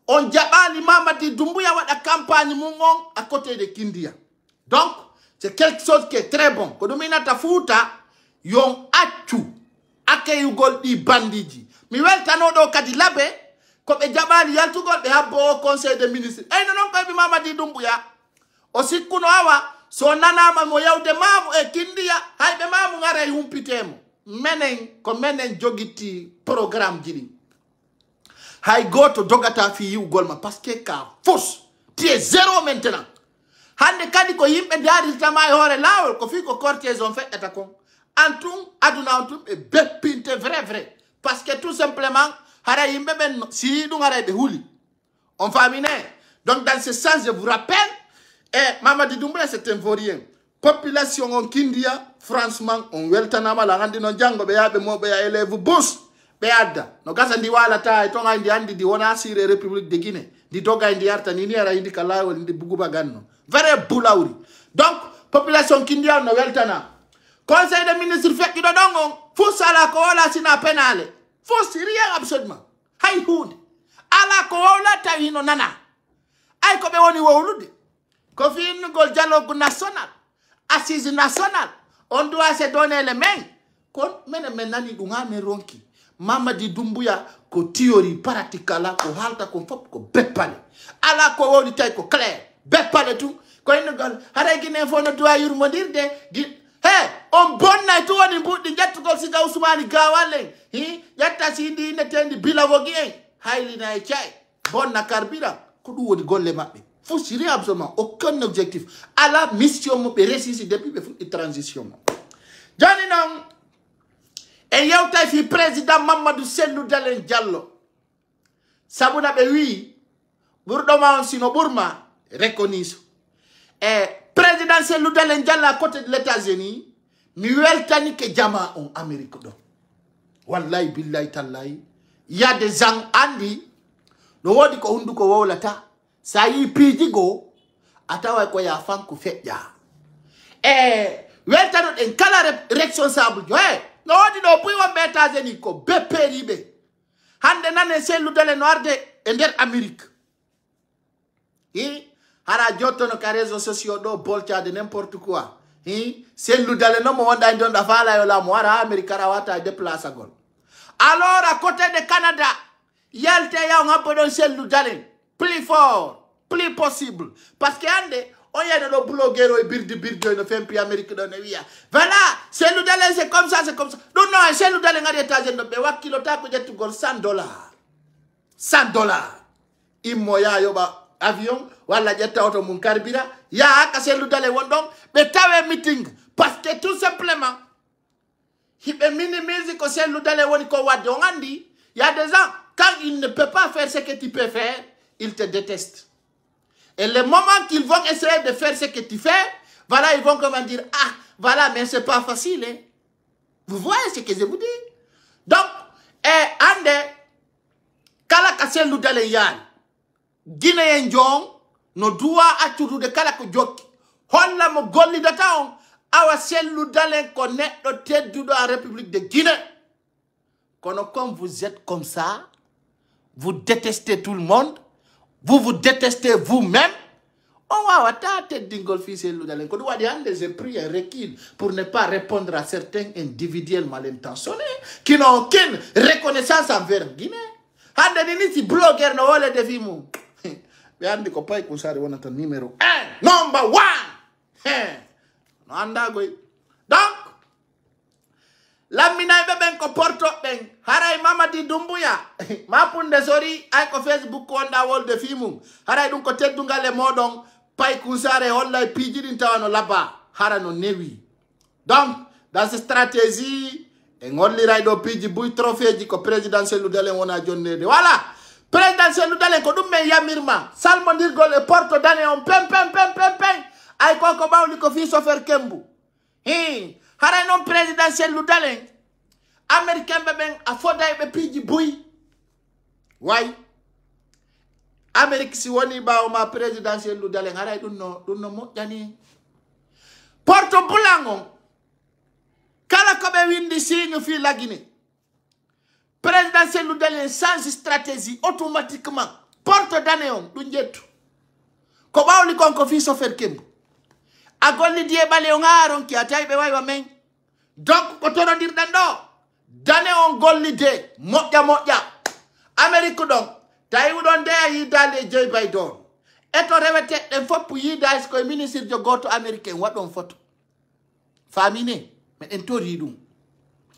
on jabali Mamadi Doumbouya wada campagne mungon à côté de Kindia. Donc, c'est quelque chose qui est très bon. Kodomina tafuta yon achu ake yugol di bandiji. Mi weltano do kadi labe ko be jabali yaltugol be habbo conseil des ministres. E non ko bi Mamadi Doumbouya o sikkuno awa so nanama mo yawde mamu e Kindia haybe mamu ngara humpitemo menen ko menen jogiti programme jini hay goto dogata fi yugol ma parce que ka fausse tu es zéro maintenant hande kadi ko yimbe dari tama e hore lawol ko fi ko cortège on fait eta kon antum aduna antum e beppinte vrai parce que tout simplement hara yimbe ben si du ngara be huli on famine donc dans ce sens je vous rappelle Mamadi Doumbouya c'est un vaurien. Population en Kindia, franchement, on weltanama la randi non jango be yabe mo be ya élève bus be adda. No gasa ndi wala ta to nga ndi andi di wona sire République de Guinée. Di doga ndi arta ni ni ara indi kala wala ndi buguba ganno. Vrai boulaouri. Donc population Kindia no weltana. Conseil des ministres fait do dongo fu sala ko wala sina penale. Fu rien absolument. Hay hunde. Ala ko wala ta hino nana. Ay ko be woni wowlude. Kofi Ngol dialogue national, assise nationale, on doit se donner les mains. Kon maintenant ni dungane ronki. Mamadi Doumbouya ko théorie pratique la ko halta ko fop ko beppale. Ala ko woni tay ko clair. Beppale tout. Ko Ngol hara gine fo no doit yurmondirde he on bonna to woni buddi jattugol siga Ousmane Gawale. Yatta sindi ne tendi bilago gi en. Hayli na e chay. Bonna karbira ko du woni golle mabbe. Faut tirer absolument aucun objectif. À la mission, mon père, ici depuis la transition. Johnny non. Et y'a eu président Mamadou Cellou Dalein Diallo. Sabouna be oui. Bourdoma sino Burma reconnaissent. Et président Cellou Dalein Diallo à côté de l'États-Unis, Muel Tani ke Jama en Amérique. Wallahi billahi tallahi. Il y a des gens andi. No wodi ko hundu ko wawlata. Sa yi pijigo atawa ko ya fanku feja weltano en kala responsable jo no wodi do puy won États-Unis ko beperibe hande nane Cellou Dalein no arde e nder Amérique hara jotto no ka réseaux sociaux do bolta de n'importe quoi Cellou Dalein no mo wonda ndon da fala yo la mo wara Amérique ara wata déplacer gol alors à côté de Canada yalte ya ngabo don Cellou Dalein plus fort, plus possible. Parce que on y a des blogueurs et birdi ne fait un pays américain de Nevia. Voilà, Cellou Dalein c'est comme ça, c'est comme ça. Non, Cellou Dalein a des États-Unis, mais wa kilota ko jettu gol $100. $100 immoya yoba avion wala jetta auto mun karbira ya ka selu dale wondon be tawe meeting parce que tout simplement hibe minimise ko selu dale woni ko wadde on andi il y a des gens quand il ne peut pas faire ce que tu peux faire ils te détestent et le moment qu'ils vont essayer de faire ce que tu fais voilà ils vont comment dire ah voilà mais c'est pas facile hein? Vous voyez ce que je vous dis donc ande kala ka selu dale yal Guinéen jong no duwa accudu de kala ko jokki holla mo golli data on awa selu dalen ko neddo teddudo en République de Guinée kono comme vous êtes comme ça vous détestez tout le monde vous vous détestez vous-même on va wata teddingol fi selu dalen ko wadi hande j'ai pris un recul pour ne pas répondre à certains individuels mal intentionnés qui n'ont aucune reconnaissance envers Guinée hande ni si blogueur no wole defi mum Andi ko pay ko sari wonata numéro 1 number 1 no anda goy donc lamina be ben ko porto ben haray Mamadi Doumbouya ma punde sori ay ko Facebook onda wolde fimu haray dum ko teddungale modon pay ko sari holla pijidin tawano laba hara no newi donc dans cette stratégie e ngolliray do piji buy trophée ji ko présidentiel dalen wona jonnede voilà présidentiel dalen ko dum men yamirma salmondirgol e porto dane on pem ay ko bawli ko fi sofer kembu hara non présidentiel dalen américain be ben a foday be piji buy way Amérique si woni bawo ma présidentiel dalen hara dun no mo jani porto bulangon kala ko be windi signe fi la Guinée présidentiel dalen sans stratégie automatiquement porte d'anéon du njettu ko bawli konko fi sofer kembu a golli die bale on aron ki atay be waywa men donc ko torondir dan do d'anéon golli de moƴƴa Amérique donc tawi don de yidale Joe Biden eto rewete den fop yida ko ministre de goto américain wadon photo famine mais en tori dum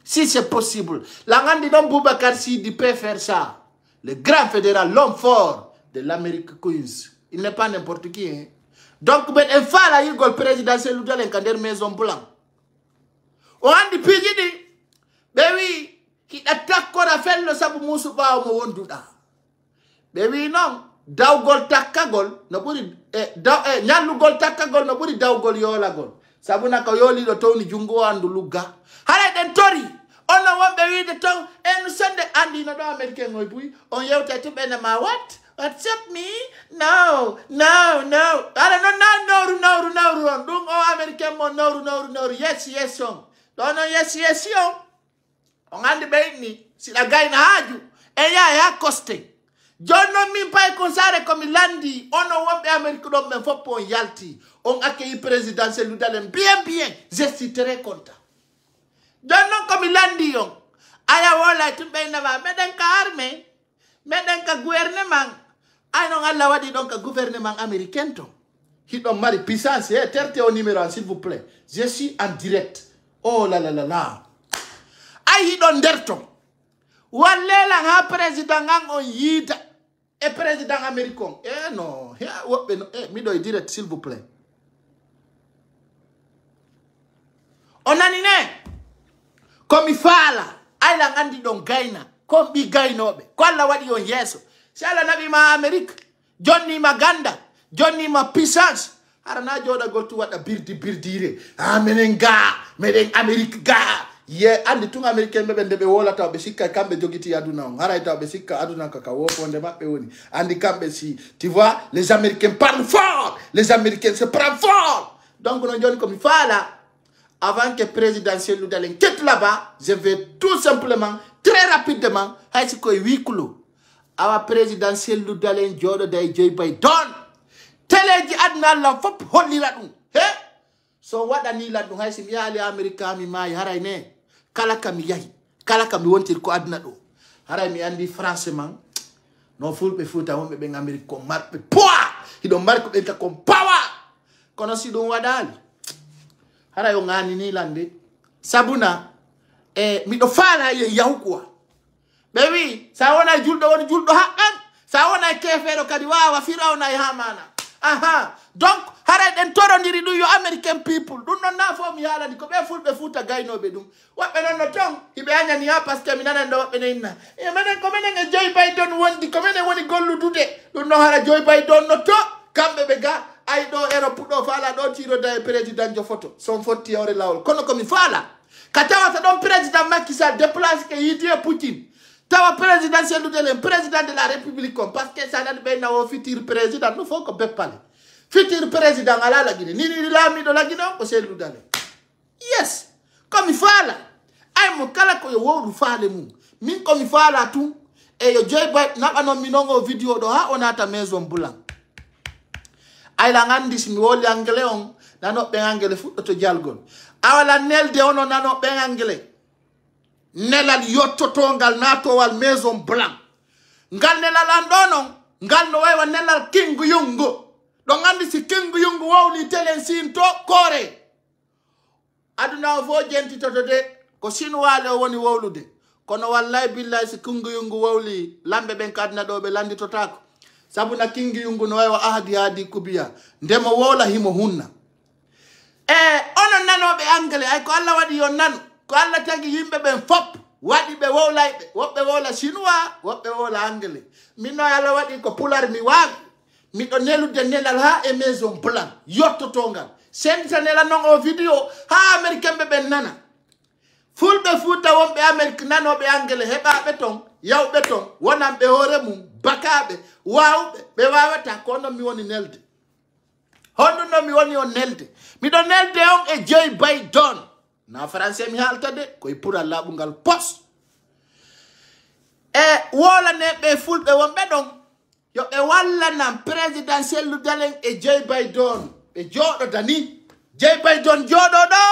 si c'est possible, la grande dame Boubacar Sidi peut faire ça. Le grand fédéral, l'homme fort de l'Amérique Queens. Il n'est pas n'importe qui. Hein? Donc, ben, un fa la le président c'est l'oudal en maison blanc. On a dit, puis il dit, ben oui, qui attaque quoi à faire le sabu moussou ba au wonduda. Ben oui, non. Daw gol takagol, no buri, nyalu gol takagol, no buri daw gol yola gol. Sabuna ko yoli do tawni jungo andu luga. Hala den tori. On a wambe wi de tong en sende andi no do American ngoy buy. On yewta to bena ma what? What's up me? No. Ala no. Dung o American mo no. Yes on. Dono yes yon. On andi be ni si la gay na haju. E ya coste. Jono mi pay konsare comme landi. On wambe American do men fopo yalti. On accueille présidentiel dalen bien. Je suis très content. Jono comme landi yon. Aya wala tumbe na va meden ka armée, meden ka gouvernement. Ay non Allah wadi donc gouvernement américain to. Qui don mari puissance terte au numéro s'il vous plaît. Je suis en direct. Oh la. Ay don derto. Walela ha président ngang on yita et président américain. Non, mi do direct s'il vous plaît. On a nine. Comme il fala, ay la ngandi don gaina, comme bi gainobe. Kwa la wadi on yeso. Shala nabi ma Amerique, Johnny Maganda, Johnny ma puissance. Arana joda go to wada birdi. Meden Amerique ga. Ye andi tunga Americain bebe ndebe wola taw be sikka kambe jogiti aduna on. Haray taw be sikka aduna kaka wo fonde mabbe woni. Andi kambe si, tu vois, les Américains parlent fort. Les Américains se prennent fort. Donc on Johnny comme il fala. Avant que le présidentiel nous d'aller quitte là-bas, je vais tout simplement, très rapidement, haïsi ko 8 kilos. Awa présidentiel nous d'aller jodo day Joe Biden. Télé di adna la fop holli la dum. He? So wada ni la dum haïsi mi ali America mi mai haray ne. Kala kam yahi. Kala kam wontir ko adna do. Haray mi andi français no fulbe futa wonbe be America ko marbe poa. Hido marko be ta ko power. Kono si dum wadali. Hara yo ngani ni lande sabuna mi do fala ye yahukwa Baby, sa wona juldo woni juldo haqqan. Sa wona kefeero kadi wawa firawna e hamana. Aha. Donc, haray den torondiri du yo American people. Dun non na fo mi yala ni ko be fulbe futa gaynobe dum. Wabbe non no ton ibe anya ni ha parce que mi nana ndo wabbe inna. E menen ko menen Joe Biden wondi ko menen woni golludude. Dun no hara Joe Biden no to kambe be ga ay do Europe do fala do tiro da president jo photo. Son fotti ore lawol. Kono ko mi fala. Katawa ta don president Macky Sall déplace ke yiti e Poutine. Tawa présidentiel du délai, président de la République, parce que ça n'a pas de futur président, nous faut qu'on peut parler. Futur président à la Guinée, ni l'ami de la Guinée, c'est le délai. Yes, comme il faut là, aïe mon kala ko yo wolu fale mu, min comme il faut là tout, et yo Joe Biden n'a pas nommé non vidéo de ha on a ta maison boulang. Aïe la ngandis mi woli anglais on, nano ben anglais foot to jalgon. Awala nel de ono nano ben anglais. Nelal yottotongal natowal maison blanc ngal nelal andonon ngal no waywa nelal king yungo do ngandi si king yungo wawli telen sin to kore aduna fo jenti to de ko sinwale woni wawlude kono wallahi billahi si king yungo wawli lambe ben kadna do be landi to tako sabuna king yungo no waywa ahadi kubiya ndemo wola himo hunna onon nanobe anglais ay ko alla wadi yon nanu ko alla tagi yimbe ben fop wadi be wowlaybe wobbe wola chinois wobbe wola anglais minno alla wadi ko pular mi waagi mi do nelude nelal ha e maison blanc yottotongal sentanela non o video ha americain be ben nana fulbe futa wonbe amerique nanobe anglais hebabe ton yawbe ton wonambe hore mum bakabe wawbe be wawata kono mi woni nelde hondo no mi woni on nelde mi do nelde on e Joe Biden na français mi halta de koy pour Allah bungal post wola ne be fulbe wonbe don yo be walla nan presidentiel lu dalen e Joe Biden be jodo dani Joe Biden jodo do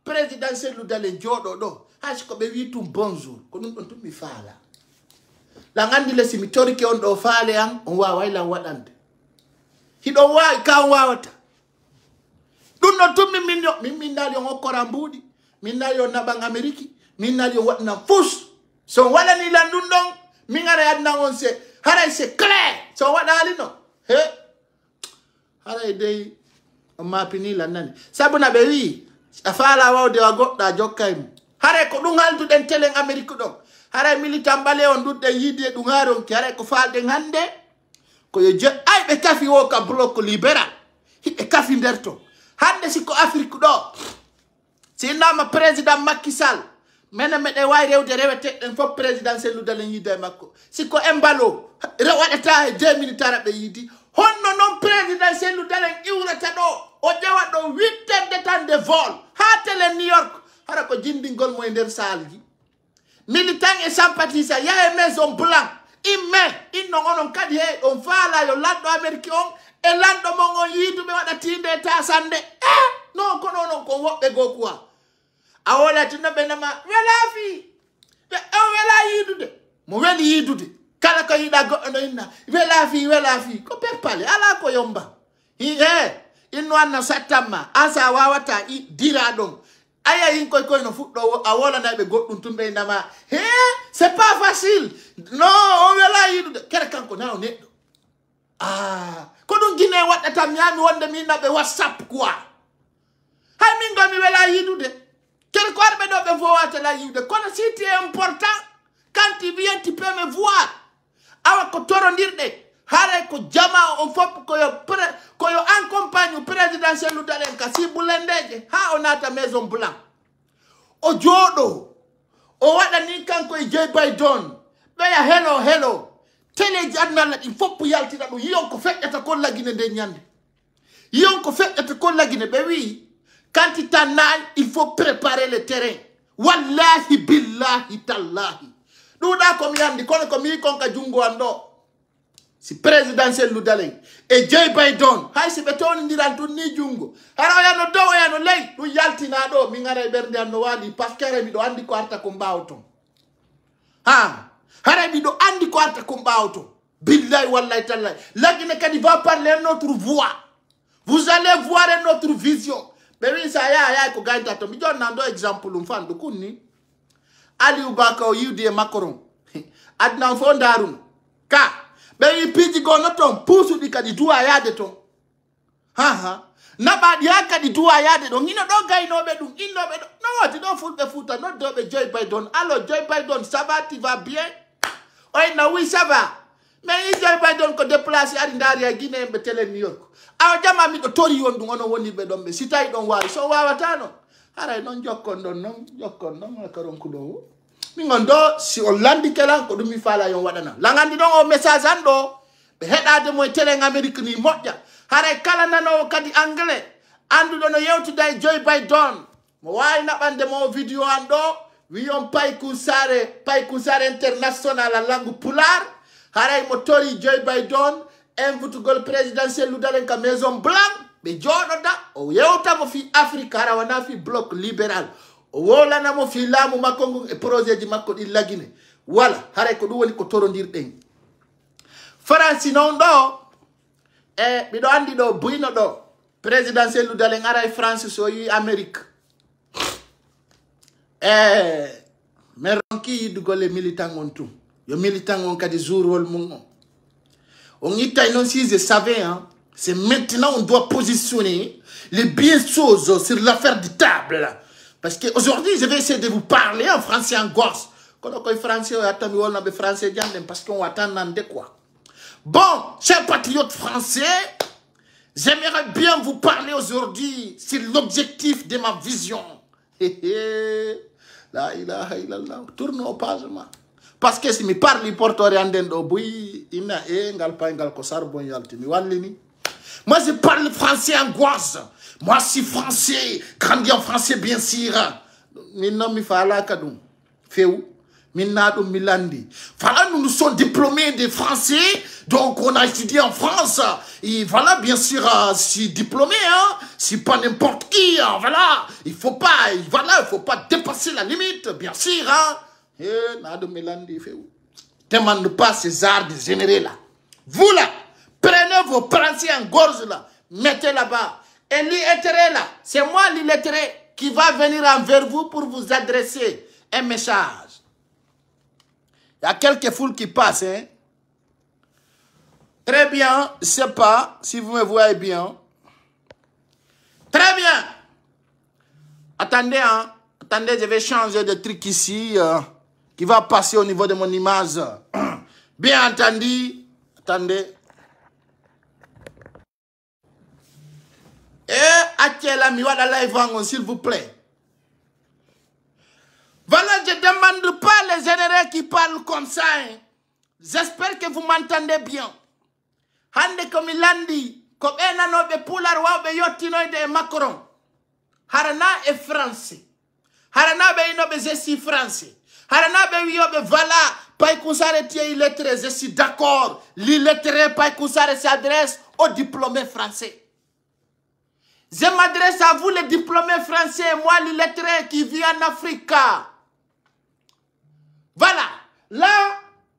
presidentiel lu dalen jodo do hash ko be witum bonjour ko dum don mi faala la ngandi le simitori ke on do faale am on wa wayla wadande hido wa ka wawata dum no tummi min dal yo korambudi minna yo nabang Ameriki minna yo wat na fus so wala ni landundong mingare adna on se haray se clair so wada ali no he haray dey ma pini lanani sabuna be wi afala wawde wa godda jokkaym haray ko dum haldu den telen Ameriku do haray militant bale on dudde yide dum haron ki haray ko falde hande ko yo je ay be kafi wo ka bloc libéral hibe kafi nderto hande siko Afrique do si nama président Macky Sall mena mede way rewde rewete den fop présidentiel lu dalen yide makko siko embalo rewadata e 2 minutes arabe yidi honno non présidentiel lu dalen iwrata do o jawa do 8 heures de temps de vol ha tele New York hara ko jindingol mo e nder salji militant et sympathisant ya e maison blanc imme inno onon kadi he on faala yo laddo Amerique on e laddo mo on yidu be wada tinde tasande non ko non ko wobbe go quoi awola tinna benama welafi be wela yidude mo weli yidude kala ko yida go no inna welafi ko pepale ala ko yomba inno anna satama asa wawata dira don aya yin koy no fuddo awola na be goddum tumbe ndama c'est pas facile non wela yidude kere kanko na on neddo ko dum gine wadata miami wonde min nabe WhatsApp quoi hay min go mi wela yidude quel quoi me do be voate la yidude kono si tu es important quand tu viens tu peux me voir awa ko torondirde hare ko jama on fop ko yo accompagne présidentiel lu dalen ka si bulendeje ha onata maison blanc o jodo o wada ni kanko e Joe Biden be ya hello tele jadnal il faut yaltida do yon ko feddata ko lagine de nyande yon ko feddata ko lagine be wi quand il t'anaille, il faut préparer le terrain. Wallahi billahi tallahi. Nous da comme yandi kono komi konka jungo ando. Si présidentiel lu daleng e Joe Biden hay si beton ndirantu ni jungo. Hara ya no do ya no lay du yaltina do mi ngara bernde no wadi parce que mi do andi ko arta ko mbawto. Hara mi do andi ko arta ko mbawto. Billahi wallahi tallahi. Lagine kadi va parler notre voix. Vous allez voir notre vision. Bewi sa ya ko gaita to mi jon nando exemple mfandu kunni Ali Ubaka o yude Macron adna fo darun ka be piji gono ton pusu di kadi duwa yade ton ha naba dia kadi duwa yade don ino do gaino be dum ino be no wati do fulbe futa no do be Joe Biden. Alors Joe Biden, ça va, tu vas bien? Oui, non, oui, ça va. Mais Joe Biden ko déplacer ari ndari ya Guinée be tele New York. Aw jama mi do tori yon dum ono woni be don be sitay don wari so wawatano. Ara non jokkon non karon kudo. Mi ngondo si o landi kala ko dum mi fala yon wadana. Langandi don o message ando be hedade mo tele Amerique ni modja. Hare kala nano kadi anglais. Andu dono yewtude Joe Biden. Mo way nabande mo video ando wi on paykusare international la langue pular. Hare motori Joe Biden invitugol présidentiel ludalen ka Maison Blanc be jododa o yewta mo fi Afrique hara wana fi bloc libéral o wola na mo fi lamu makongo e projet ji makko di lagine wala hare ko dum woni ko torondir den France non do e bido andi do buino do présidentiel ludalen ara e France so yi Amerique meronki yidugol les militants on tout yo militant on kadi jour wol mun on y non si je savais hein, c'est maintenant on doit positionner les bien choses sur l'affaire de table parce que aujourd'hui je vais essayer de vous parler en français en gorse quand on français on attend on a français parce qu'on attend de quoi. Bon, chers patriotes français, j'aimerais bien vous parler aujourd'hui sur l'objectif de ma vision. La ilaha illallah. Tourne au pagement. Parce que si je parle, il porte rien d'endo. Oui, il n'a pas un kosar bon yaltimi. Moi, je parle français angoisse. Moi, je suis français. Grandi en français, bien sûr. Maintenant, il faut aller à Féou. Minado Milandi. Voilà, nous sommes diplômés de français, donc on a étudié en France. Et voilà, bien sûr, si diplômé, hein, c'est pas n'importe qui, hein, voilà. Il faut pas dépasser la limite, bien sûr, hein. Et Nado Milandi fait où? Demande pas ces arts de générer là. Vous là, prenez vos français en gorge là, mettez là-bas. Et l'illettré là, c'est moi l'illettré qui va venir envers vous pour vous adresser un message. Il y a quelques foules qui passent. Hein? Très bien. Je ne sais pas si vous me voyez bien. Très bien. Attendez, hein? Attendez, je vais changer de truc ici qui va passer au niveau de mon image. Bien entendu. Attendez. Et Atiela Miwada Live, s'il vous plaît. Voilà, je ne demande pas les généraux qui parlent comme ça. Hein. J'espère que vous m'entendez bien. Hande comme il a dit, comme un an de poular ou de yotino de Macron. Harana est français. Harana be ino be je suis français. Harana be yo be voilà, pas qu'on tie illettré, je suis d'accord. L'illettré pas qu'on s'adresse aux diplômés français. Je m'adresse à vous les diplômés français, moi l'illettré qui vit en Afrique. Voilà, là,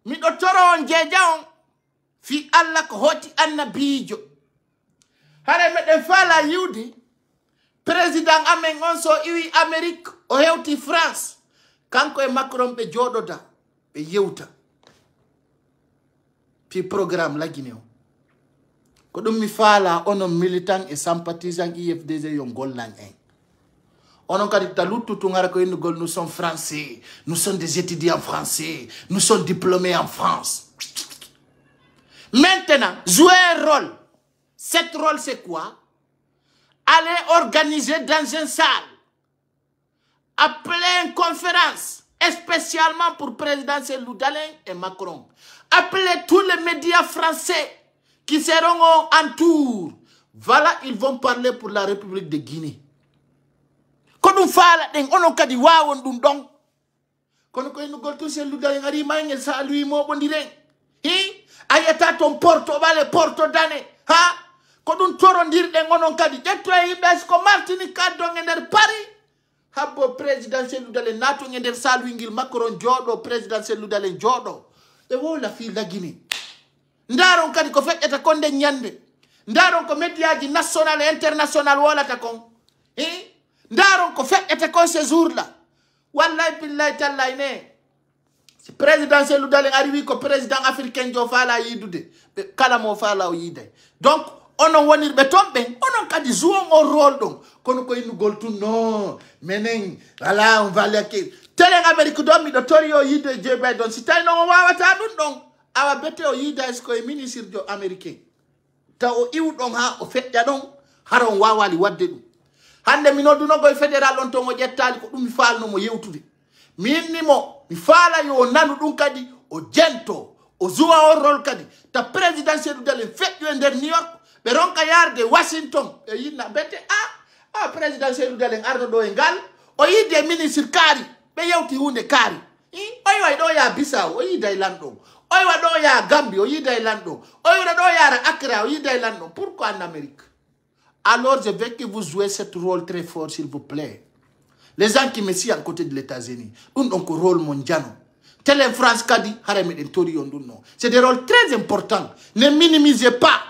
mi dottoro on jejaon fi Allah ko hoti annabijo. Hare me de fala yudi président amen on so iwi Amerique o hewti France. Kanko e Macron be jododa be yewta. Pi programme la Guinée. Ko dum mi fala ono militant et sympathisant IFDG yon gollan en. Nous sommes français, nous sommes des étudiants français, nous sommes diplômés en France. Maintenant, jouer un rôle. Cet rôle, c'est quoi? Aller organiser dans une salle, appeler une conférence, spécialement pour présidentiel Loudalen et Macron. Appeler tous les médias français qui seront en tour. Voilà, ils vont parler pour la République de Guinée. Kono fala den ono kadi wawon dum don kono ko en gol to se ludal ngari mangel sa lui mo bondiren hi ayata ton porto bale porto dane ha ko dum torondir den onon kadi jetto e bes ko martini kaddo ngender Paris habbo présidentiel ludal nato ngender sa lui ngil Macron jodo présidentiel ludal jodo e wola fi la Guinée ndaron kadi ko feccata konde nyande ndaron ko mediaji national et international wala ta kon hi ndaron ko feccete ko ce jour là wallahi billahi tallahi ne présidentiel dalen arrivi ko président africain jo fala yidude kala mo fala o yide donc onon wonir be tombe onon kadi jouer un rôle donc kono ko inu goltu non menen voilà on va l'acquérir télé Amérique do mi do torio yide je bay don si tay no wawata dun donc awa bete o yida est ko ministre jo américain ta o iw don ha o fedja don haron wawali wadde dum hande mi noduno goy fédéral on to mo jettali ko dum mi falno mo yewtude minni mo mi fala yo nanu dum kadi o jento o zuwa o rol kadi ta présidentiel dalen fedjo e der New York be ronka yarde Washington e yinna bete présidentiel dalen ardo do e ngal o yide ministre kari be yewti hunde kari oy way do ya Bissau o yida lando oy wa do ya Gambie o yida lando oy wa do ya Accra o yida lando pourquoi en Amérique? Alors je veux que vous jouez ce rôle très fort s'il vous plaît. Les gens qui me sont à côté de l'États-Unis, ont un rôle mondial. Tel en France kadi harame den tori yonduno. C'est des rôles très importants. Ne minimisez pas.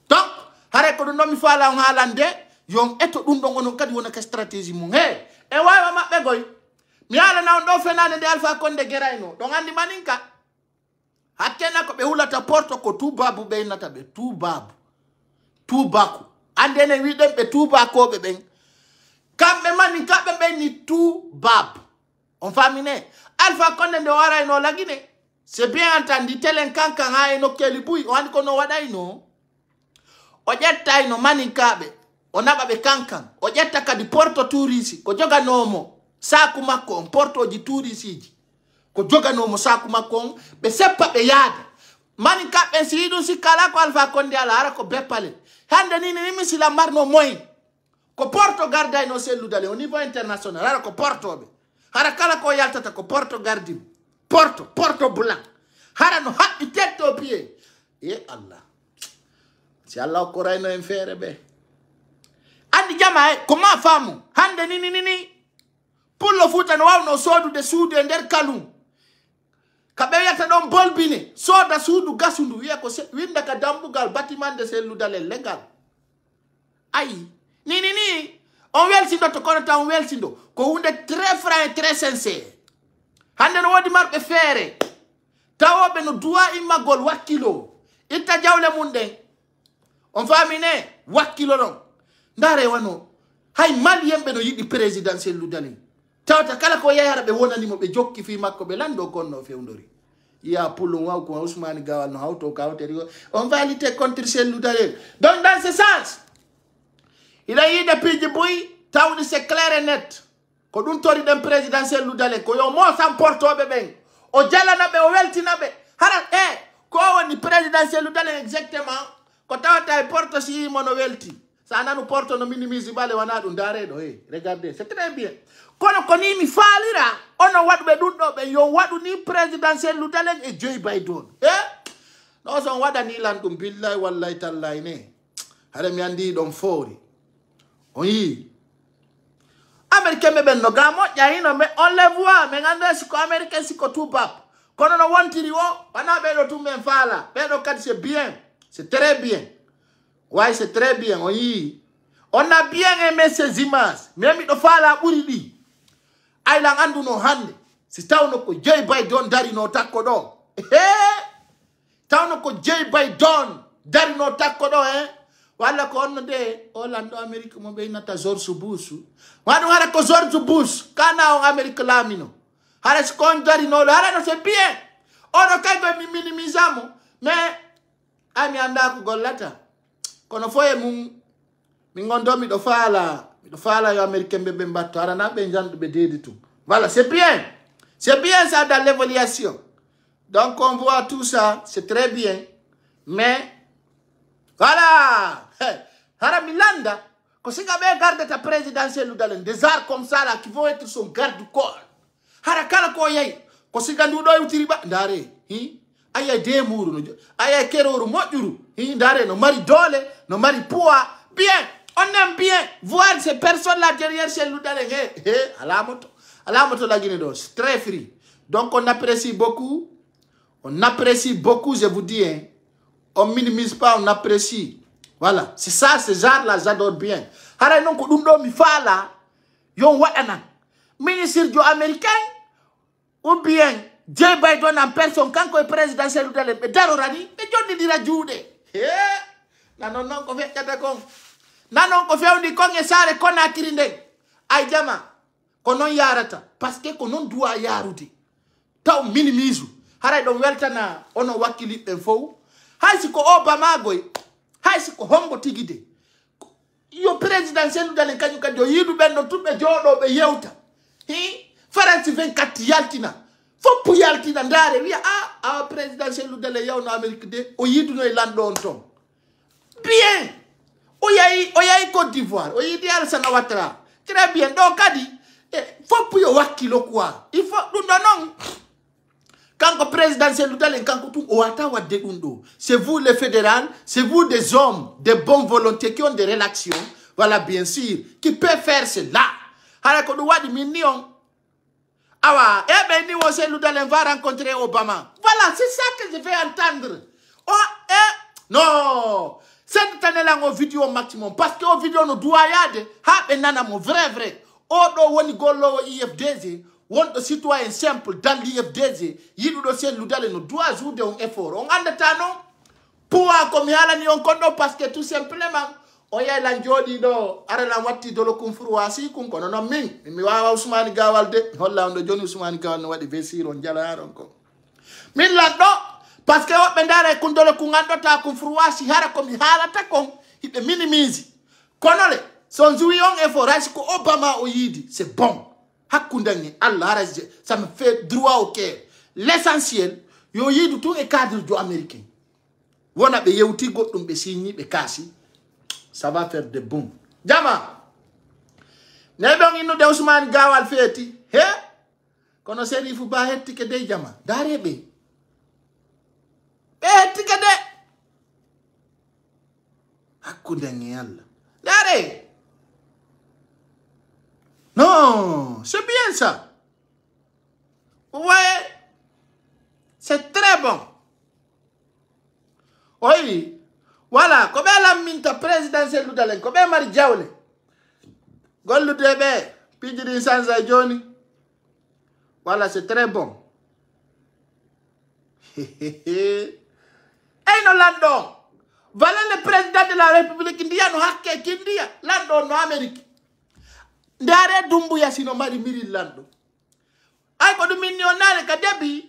Donc, hare ko no mi fala on halande, yon eto dum don onon kadi wona ka stratégie mun. Hey, e wawa mabbe goy. Mi ala na on do fenane de Alpha Condé Guerraino. Donc andi maninka. Hakena ko be hulata porto ko tubabu be nata be tubabu. Tubaku. Andene wi dem be tubako be ben. Kambe mani kambe ben ni tubab. On famine. Alpha Condé de wara ino lagine. C'est bien entendu telen kankan ha ino kelibui. Wani kono wada ino. Ojetta ino mani kabe. Onaba be kankan. Ojetta kadi porto turisi. Ko joga nomo. Saku makon. Porto ji turisi. Ko joga nomo saku makon. Be sepa be yada. Mani kabe si idu si kala ko Alpha Condé ala hara ko bepale. Hande nini nimi si la marno moy. Ko porto garda ino selu dale au niveau international. Hara ko porto be. Hara kala ko yaltata ko porto gardi. Porto blanc. Hara no haɓɓi tête au pied. Et Allah. Si Allah ko rayno en fere be. Andi jama comment famu? Hande nini. Pour le foot no wawno sodu de suudu e nder kalum. Kabe yata don bolbine. Soda suudu gasundu wiya ko winda ka dambugal bâtiment de selu dale legal. Ayi. Nini. On welsindo to kono tan welsindo ko hunde très franc et très sincère. Hande no wodi marbe fere. Tawobe no duwa imagol wakilo. Itta jawle munde. On famine wakilo non. Ndare wano. Hay mali yembe no yidi présidentiel ludali. Tawta kala ko yayara be wonani mo be jokki fi makko be lando konno fewndori. Ya pulun wa ko Ousmane Gawal no hawto kawteri. On va lutter contre celle ludali. Donc dans ce sens, il a eu des pays boui, taouni c'est clair et net. Ko dun tori den présidentiel ludale ko yo mo sam porto be ben. O jala na be o welti na be. Hara ko woni présidentiel ludale exactement. Ko tawata e porto si mono welti. Sa nanu porto no minimise bale wana dun dare do regardez, c'est très bien. Kono ko ni mi falira ono wadu be dun do be yo wadu ni présidentiel ludale e Joe Biden. No so wada ni lan dum billahi wallahi tallahi ne. Hare mi andi don fori. Oui. Américain me ben no gamo yaino me on le voit me ngande siko américain siko tout bap. Kono no wontiri wo wana be do tout men fala. Be do kat c'est bien. C'est très bien. Ouais, c'est très bien. Oui. On a bien aimé ces images. Même do fala buri di. Ay la andu no hande. Si tawno ko Joe Biden dari no takko do. Tawno ko Joe Biden dari no takko do wala ko onno de Orlando Amerique mo be nata George Bush wadu hara ko George Bush kana on Amerique lamino hara skondari no hara no c'est bien ono kay go mi minimisamo mais ami anda ko gollata kono foye mum mi ngondo mi do fala yo Americain be mbatto hara na be jandu be dedi tout voilà c'est bien ça dans l'évaluation. Donc on voit tout ça, c'est très bien, mais voilà. Hara Milanda, quand si gabe garde ta présidentielle dans des arts comme ça là qui vont être son garde-corps. Hara kala ko yai, quand si gandu do utiriba ndare, aya de muru, aya keroro moduru, ndare no mari dole, no mari poids. Bien, on aime bien voir ces personnes là derrière chez nous dans alamoto la Guinée d'Os, très free. Donc on apprécie beaucoup, je vous dis, hein. On minimise pas, on apprécie. Voilà, c'est ça, ces gens-là, j'adore bien. Hara non ko dum do mi fala, yon wadana. Ministre jo américain, ou bien Joe Biden en personne kanko e présidentiel dale be darorani be jonni dira juude nanon non ko feccata kon nanon ko fewndi kon e sare kona kirinde ay jama ko non yarata parce que ko non duwa yarude taw minimise haray don weltana ono wakkili be fow haysi ko Obama goy haysi ko hombo tigide yo présidentiel dale kanyu kadi o yidu benno tubbe jodo be yewta France 24 yaltina foppu yaltina ndare wiya présidentiel dale yawno Amérique de o yiduno e lando on ton bien o yayi Côte d'Ivoire o yidi Alassane Ouattara très bien donc kadi foppu yo wakkilo quoi il faut dum non kanko présidentiel dale kanko tum o wata wadde dum do c'est vous les fédéral c'est vous des hommes de bonne volonté qui ont des relations voilà bien sûr qui peut faire cela hala ko do wadi million awa ebe ni wo selu dale va rencontrer Obama voilà c'est ça que je vais entendre non cette année là en vidéo maximum parce que au vidéo no doit yade ha be nana mo vrai o do woni gollo IFDZ won do citoyen simple dans l'IFDZ yidu do selu dale no doit jouer un effort on andata non pour comme yala ni on kondo parce que tout simplement o yai la jodi do ara la watti do lo kumfuru wasi kun kono no min mi wawa Ousmane Gawal de holla on do joni Ousmane Gawal no wadi vesiro jala aron ko min la do parce que wobbe ndare kun do lo kun andota kumfuru wasi hara ko mi halata kon hibe minimise kono le son joui on effort est ko Obama o yidi c'est bon hakundani Allah raje ça me fait droit au cœur l'essentiel yo yidu tout e cadre do américain wona be yewti goddum be signi be kasi ça va faire de boom. Jama. Nebon inu de Ousmane Gawal feti. He? Kono seri fu ba hetti ke de jama. Dare be. Be hetti ke de. Hakkunde ngi Yalla. Dare. Non, c'est bien ça. Vous voyez? C'est très bon. Oui. Voilà, comme la minta présidentielle l'udalen, comme mari jawle. Gollu debe, pidiri sansa joni. Voilà, c'est très bon. Et no lando. Voilà le président de la République india no hakke kindia. Lando no Amérique. Ndare dumbu ya sino mari miri lando. Ay ko du millionnaire ka debi.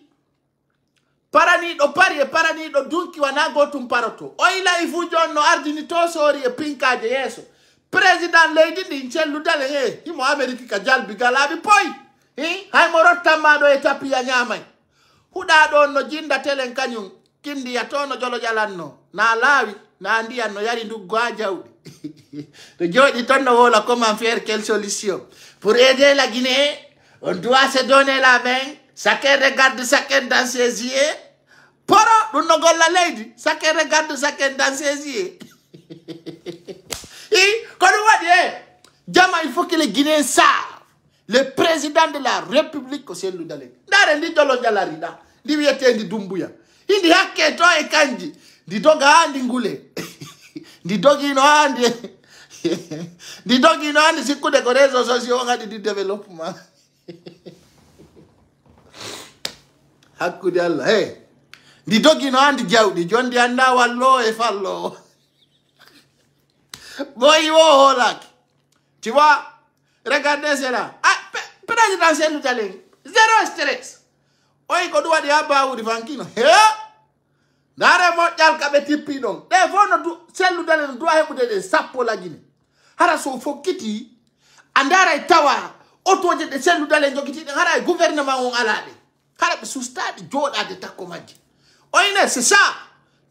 Parani do pari e parani do dunki wana gotum paroto oila ifujo no ardini to sori e pinkaje yeso president lady din cellu dale imo America ka jalbi galabi poi hay mo rotta ma do e tapi ya nyamay huda do no jinda telen kanyum kindi ya tono jolo jalanno na lawi na ndiya no yari nduggo a jawdi to jodi tonno wola comment faire quelle solution pour aider la Guinée on doit se donner la main. Chacun regarde chacun dans ses yeux. Poro, nous n'avons pas la lady. Chacun regarde chacun dans ses yeux. Quand on va dire, Jama, il faut que les Guinéens savent. Le président de la République, c'est Loudalé. Ndare ndi jolo jalarida. Ndi wiete ndi dumbuya. Ndi hake to e kanji. Ndi doga andi ngule. Ndi dogi no andi. Ndi dogi no andi siku de korezo sosio ngadi di development. Hakkude Allah hey di dogi no andi jawdi jondi anda wallo e fallo boy wo holak tu vois regardez cela président Cellou Dalein zéro stress oy ko duwadi aba wuri fankino he dare mo jal kabe tippi don de fono du Cellou Dalein do hebude de sappo la Guinée hara so fokiti andara tawa otoje de Cellou Dalein jogiti hara gouvernement on alade kala sous stade joda de takomaji oyne c'est ça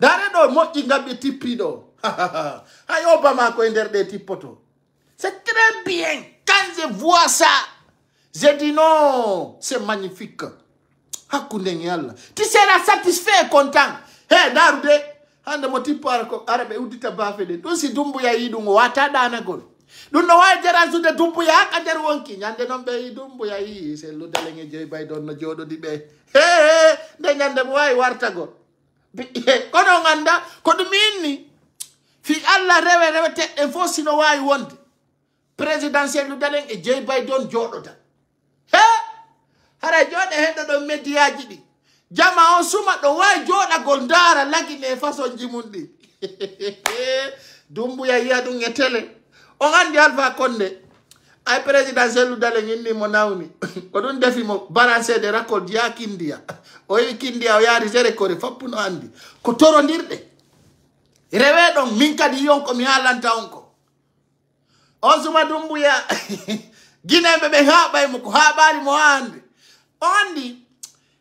dare do moji ngabe tippi do ay Obama ko ender de tippoto c'est très bien quand je vois ça je dis non c'est magnifique hakunde Yalla tu seras satisfait et content hey darude hande mo tippo ko arabe udita bafede do si dumbu ya yidu ngo wata dana gol dun no way jara sude dumbu ya ka der wonki nyande non be dumbu ya yi Cellou Dalein Joe Biden no jodo di be de nyande mo way warta go kono nganda ko dum minni fi Allah rewe te e fo sino way wonde président Cellou Dalein e Joe Biden jodo ta hara jode heddo do mediaji di jama on suma do way joda gol ndara lagine façon jimundi dumbu ya yadu ngetele on andi Alpha Condé ay présidentiel dale ngini mo nawni ko don defi mo balancer de record ya kindia o yi kindia o yari sere ko fappuno andi ko torondirde rewe don min kadi yonko mi halanta onko on suma dumbu ya ginembe be haɓay mo ko haɓari mo ande andi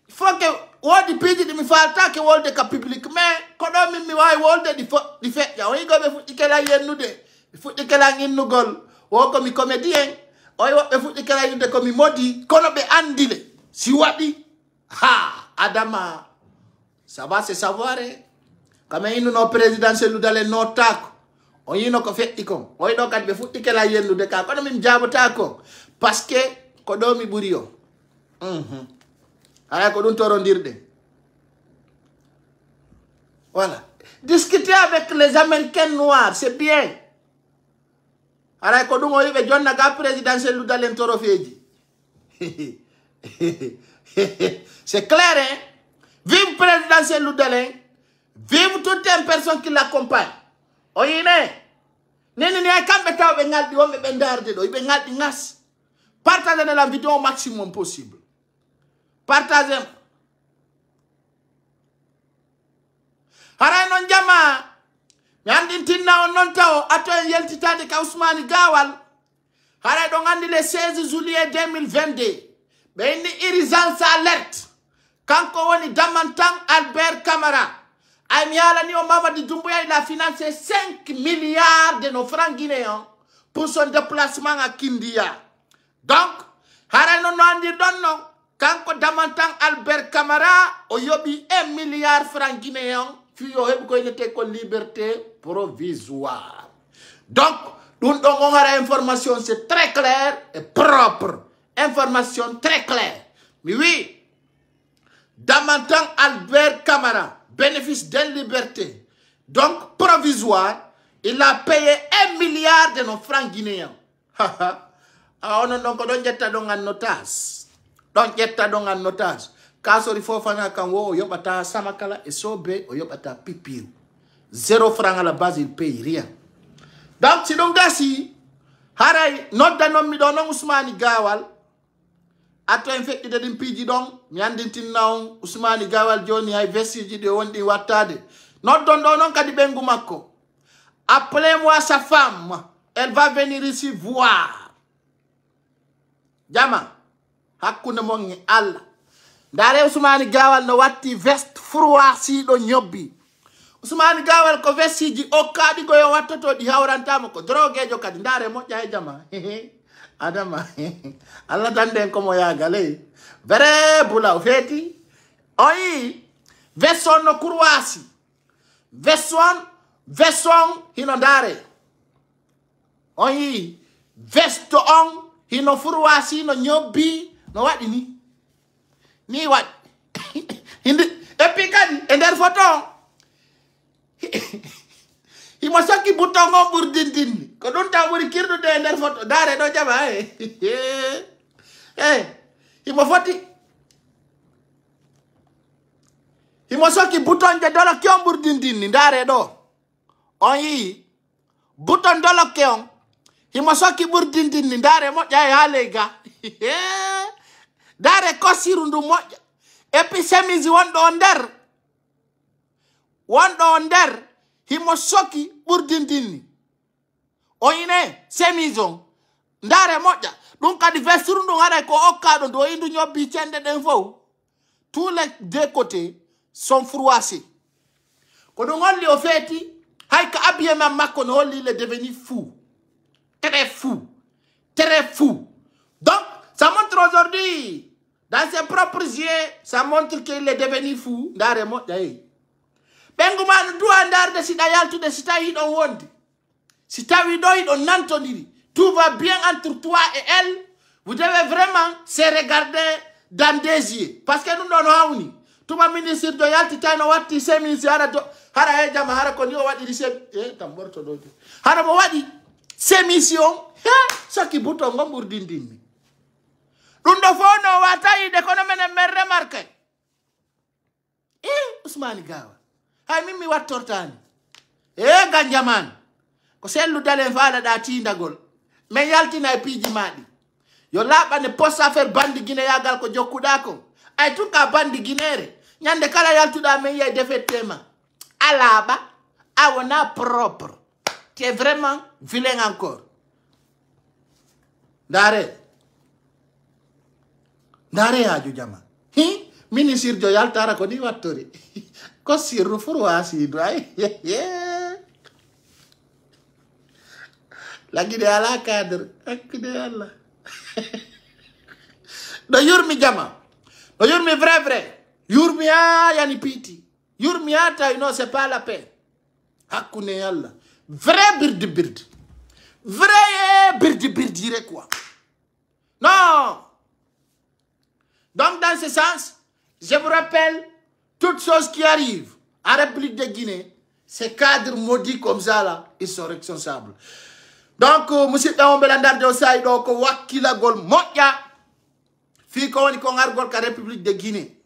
faut que wodi piji di mi faltake wolde ka public mais ko do min mi wawi wolde di fe ya woni go be fuɗɗi kala yennude mi fuɗɗi kala nginnugol wo ko mi comédien o woɓɓe fuɗɗi kala yinde ko mi modi kono ɓe andile si waɗi ha adama ça va se savoir kama innuno présidentiel ludale notako o yino ko feƴƴi kon o yiɗo kadi ɓe fuɗɗi kala yennude ka kono min jabata ko parce que ko ɗo mi ɓuri o ala ko ɗum torondirɗe voilà discuter avec les américains noirs c'est bien ala ko ɗum o yiɓe jonna ga présidentiel ludalen torofeji c'est clair hein vive présidentiel ludalen vive toutes les personnes qui l'accompagnent o yine neni ni ay kamɓe taw ɓe ngalɗi wonɓe ɓe darde ɗo ɓe ngalɗi gas partagez la vidéo au maximum possible partagez haray non jama mi andintinna on non taw ato en yeltitade ka Ousmane Gawal haray ɗo gandi le 16 juillet 2022 ɓe inni urgence alerte kanko woni Damantan Albert Camara ay mi yalani o Mamadi Doumbouya il a financé 5 milliards de nos francs guinéens pour son déplacement à Kindia. Donc, haray non andi donno kanko Damantan Albert Camara o yobi 1 milliard francs guinéens fi yo heɓi koynete ko liberté provisoire. Donc, ɗum ɗon on hara information c'est très clair et propre. Information très claire. Mais oui, Damantan Albert Camara bénéfice de liberté, donc provisoire, il a payé 1 milliard de nos francs guinéens. On a donc jetta don en notage. Donc jetta don en notage. Kasori Fofana kanwo yobata samakala et sobe yobata pipiru. 0 francs à la base, il paye rien. Donc si donc gasi, haray not danom mi donon Ousmane Gawal. Ato en fait de dimpiji don mi andintin naon Ousmane Gawal joni ay vesiji de wondi wattade non don non kadi bengu makko appelez-moi sa femme elle va venir ici voir jama hakkunde mon Allah ndare Ousmane Gawal no watti veste froissé do nyobbi Ousmane Gawal ko vesiji o kadi go yo wattoto di hawrantama ko drogejo kadi ndare mo jay jama Adama, Allah dande como ya gale. Vere bula feti. Oyi, veson no kurwasi. Veson hinondare. Oyi, vesto on hino furwasi no nyobi no wadi ni. Ni wat. Hindi epikadi ender photo. Imasaki butongo burdindin. Ko don ta wuri kirdo de nder photo dare do jaba imo foti imo soki buton je dolo kyon burdindin ni dare do on yi buton dolo kyon imo soki burdindin ni dare mo jay halega dare ko sirundu mo e pi chemise wondo nder himo soki burdindin ni oyine semison ndare moja dum kadi vesturu ndum hada ko okkado do indu nyobbi cende den fo tous les deux côtés sont froissés ko do ngolli o feti hay ka habillement makko no holli il est devenu fou très fou donc ça montre aujourd'hui dans ses propres yeux ça montre qu'il est devenu fou ndare moja benguma no duwa ndarde sida yaltude sita yi don wondi si tawi do on nantondiri tout va bien entre toi et elle vous devez vraiment se regarder dans des yeux parce que nous non hawni tuma ministre do yalti tano watti semisi hara do hara e jama hara ko ni o wadi sem tamborto do hara mo wadi semission saki buto ngomburdindinni Lundo fono watai de kono mene merre marke. Ousmane Gawa. Hay mimi wat tortani. Ganjaman. Ko sellu dalen faala da tindagol. Me yaltina e piji madi. Yo laba ne post affaire bandi gine yagal ko jokkuda ko. Ay tuka bandi ginere. Nyande kala yaltuda me yey defettema. Alaba awona propre. Tu es vraiment vilain encore. Ndare haju jama. Ministre jo yaltara ko ni wattori. Ko sirru furu asidu ay. Lagi de ala cadre. Akide Allah. Do yurmi jama. Do yurmi vrai. Yurmi yani piti. Yurmi ata c'est pas la peine. Hakune yalla. Vrai birdi. Vrai birdi quoi. Non. Donc dans ce sens, je vous rappelle, toutes choses qui arrivent à la République de Guinée, ces cadres maudits comme ça là, ils sont responsables. Donc, monsieur Belandar de Osaï, donc, Wakila Gol Moya, Fiko on Kongar ka République de Guinée.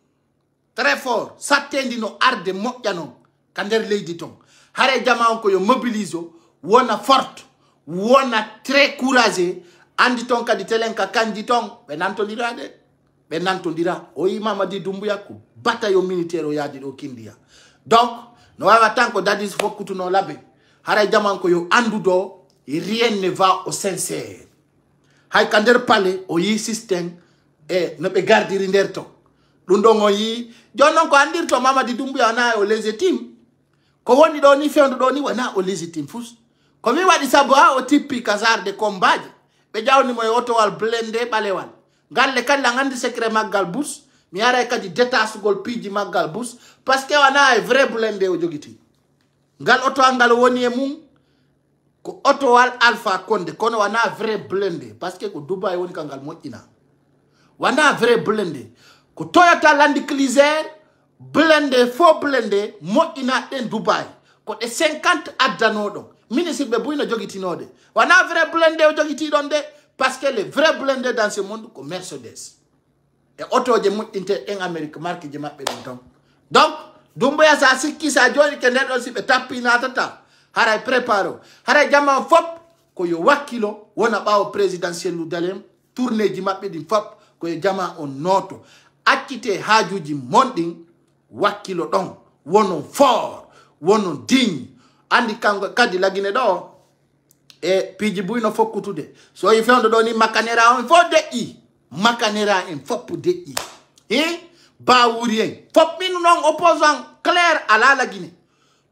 Très fort. Satendi no arde Moya non. Kander Lady Tong. Hare Jama on yo mobiliso, wona forte, wona très courageux, andi ton ka ditelenka kanji tong, benantondira de. Benantondira, oyi Mamadi Doumbouya ku bataillon militaire o yadi o Kindia. Donc, no wawa tanko dadis fokutu no labe. Hare Jama on yo andudo. Et rien ne va au sincère. Hay kander pale o yi système e no be gardi rinderto. Lundongo yi jonon ko andirto Mamadi Doumbouya na o légitime. Ko woni do ni fendo do ni wana o légitime fus. Ko mi wadi sabo ha o tipi kazar de combat. Be jawni moy auto wal blende balewal. Galle kala ngandi secret magal bus. Mi ara kadi détache gol piji magal bus parce que wana e vrai blende o jogiti. Gal auto angal woni e mum ko auto wal Alpha Condé kono wana vrai blende parce que ko Dubai woni kangal moƴƴina wana vrai blende ko Toyota Land Cruiser blende faux blende moƴƴina den Dubai ko de 50 addanoɗo ministre be buyno jogitinode wana vrai blende o jogiti don de parce que le vrai blende dans ce monde ko Mercedes e auto je moƴƴinte en Amérique marque je mabbe dum ton donc Doumbouya sa sikki sa joni ke nder don sibe tappina tata haray préparo haray jama fop ko yo wakilo wona bawo présidentiel lu dalem tourner ji mabbe di fop ko yo jama on noto accite hajuji mondin wakilo don wono fort wono digne andi kango kadi lagine do e piji buyno fokkutude so yi fewndo do ni makanera on fo de i makanera en fop de i bawurien fop min non opposant clair à la Guinée.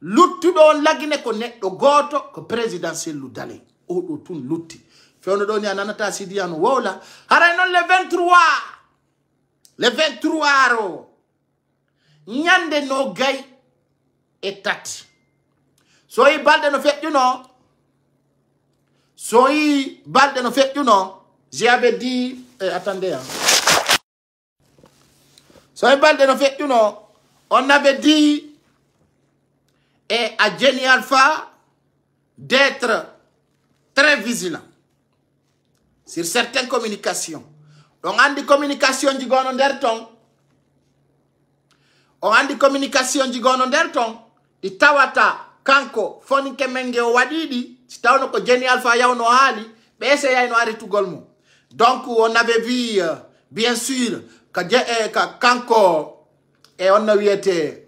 Luttuɗo on lagine ko neɗɗo goto ko présidentiel lu dale oɗo tun lutti fewno ɗo ni a nanata Sidiano wowla haray noon le 23 ro ñande no gay e tati so yi balɗe no feƴƴuno j'avais dit attendez so yi balɗe no feƴƴuno on avait dit et à Jenny Alpha d'être très vigilant sur certaines communications. Donc, on dit communication du gono derton. On dit communication du gono derton. Itawata kanko foni kemenge o wadidi. Sitawno ko Jenny Alpha yawno hali. Bese yayno ari tugolmo. Donc, on avait vu, bien sûr, que kanko et on a été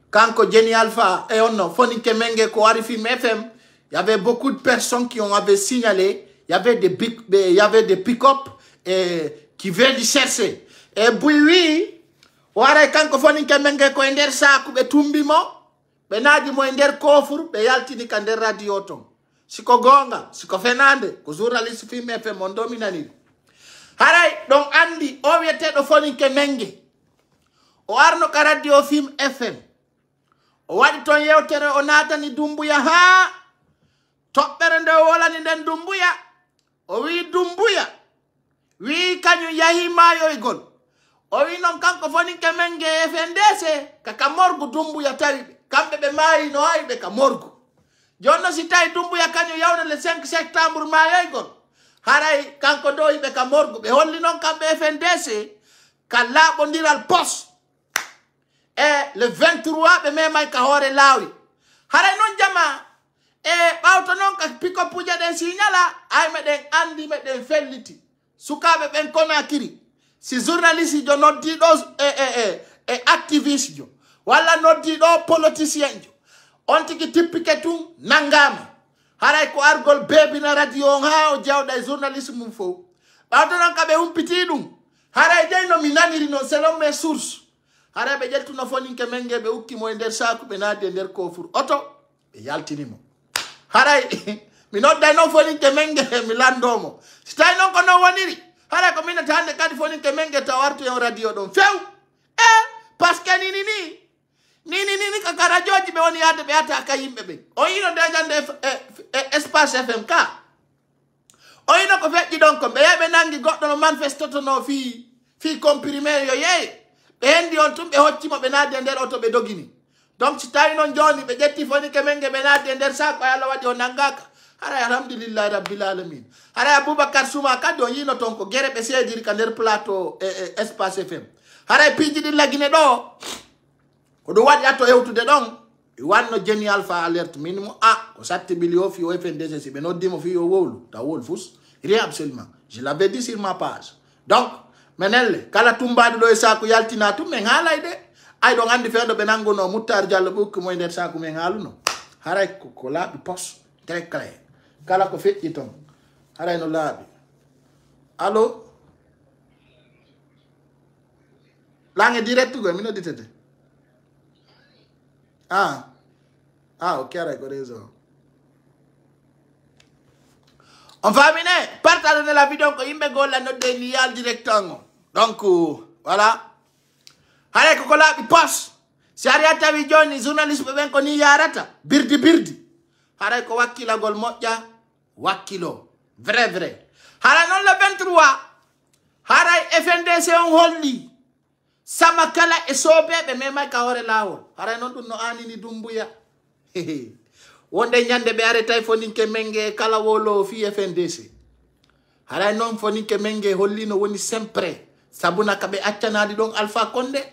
Kanko Jenny Alpha et on Foni Kemenge ko Arifim FM, il y avait beaucoup de personnes qui ont avait signalé, il y avait des pick-up qui veulent chercher. Et puis oui, wara kanko Foni Kemenge ko ender saku be tumbimo, be nadi mo ender kofur, be yaltini kander radio ton. Siko gonga, siko Fernande, ko journaliste Film FM on dominani. Haray donc andi o wiete do Foni Kemenge. O arno ka radio Film FM. O wadi ton yewtere o natani Doumbouya ha toɓɓere nde wolani nden Doumbouya o wi Doumbouya wi kañum yahi mayoygol o wi non kanko Foni Kemenge FNDC kaka morgu Doumbouya tawi ɓe kamɓe ɓe maayi no hayi ɓe ka morgu jonno si tawi Doumbouya kañum yawna le 5 septembre mayoygol haray kanko do ibe ka morgu be holli non kambe FNDC ka labondiral poste le 23 be memay ka hore lawi haray non jama bawto non ka piko puja den signala ay meden andi meden felliti sukabe ben Conakry si journaliste jo noddi do activiste jo wala noddi do politicien jo on tigi tippike tum nangama haray ko argol bebi na radio ha o jawda journaliste mum fo bawto non ka be humpiti dum haray jeyno mi naniri non selon mes sources haray be jeltu no foninke menge be ukki mo nder saku be nade nder kofur auto be yaltinimo haray mi nodday non foninke menge mi landomo stay non ko no woniri haray ko min tande kadi foninke menge tawartu en radio don few parce que ni ka radioji be woni yade be ata ka yimbe be o yino de jande espace FM ka o yino ko feji don ko be yabe nangi goddo no manifesto no fi comprimé yo ye be hendi on tum be hocci mo be nade nder auto be dogini donc si tawi non joni be jetti foninke menge be nade nder sako Allah wadi on nangaka haray alhamdulillah rabbil alamin haray Aboubacar Souma kadi on yino ton ko gere be sediri ka nder plateau espace FM haray piji di lagine do ko do wadi atto hewtude don e wanno Jeni Alpha alerte minimum ko satti bilio fi o FNDC si be noddimo fi o wowlu ta wol fus rien absolument je l'avais dit sur ma page donc menelle kala tumbade do e saku yaltina tum men halayde ay don andi feedo be nangono Moutar Diallo bukki moy nder saku men haluno haray ko laabi pos très clair kala ko fetti ton haray no laabi allo langue direct go mi no ditete ok, haray ko raison on famine partage la vidéo ko yimbe golla no de ni yal directement donc voilà haray ko laabi pos si ari tawi joni journaliste be ben ko ni yarata birdi haray ko wakkilagol moƴƴa wakkilo vrai haray non le 23 haray FNDC on holli sama kala e sobeɓe memay ka hore lawol haray non ɗum no anini dumbuya wonde ñande ɓe aretay foninke menge kala wolo fi FNDC haray non foninke menge holli no woni sempre sabuna ka ɓe accanadi ɗon Alpha Condé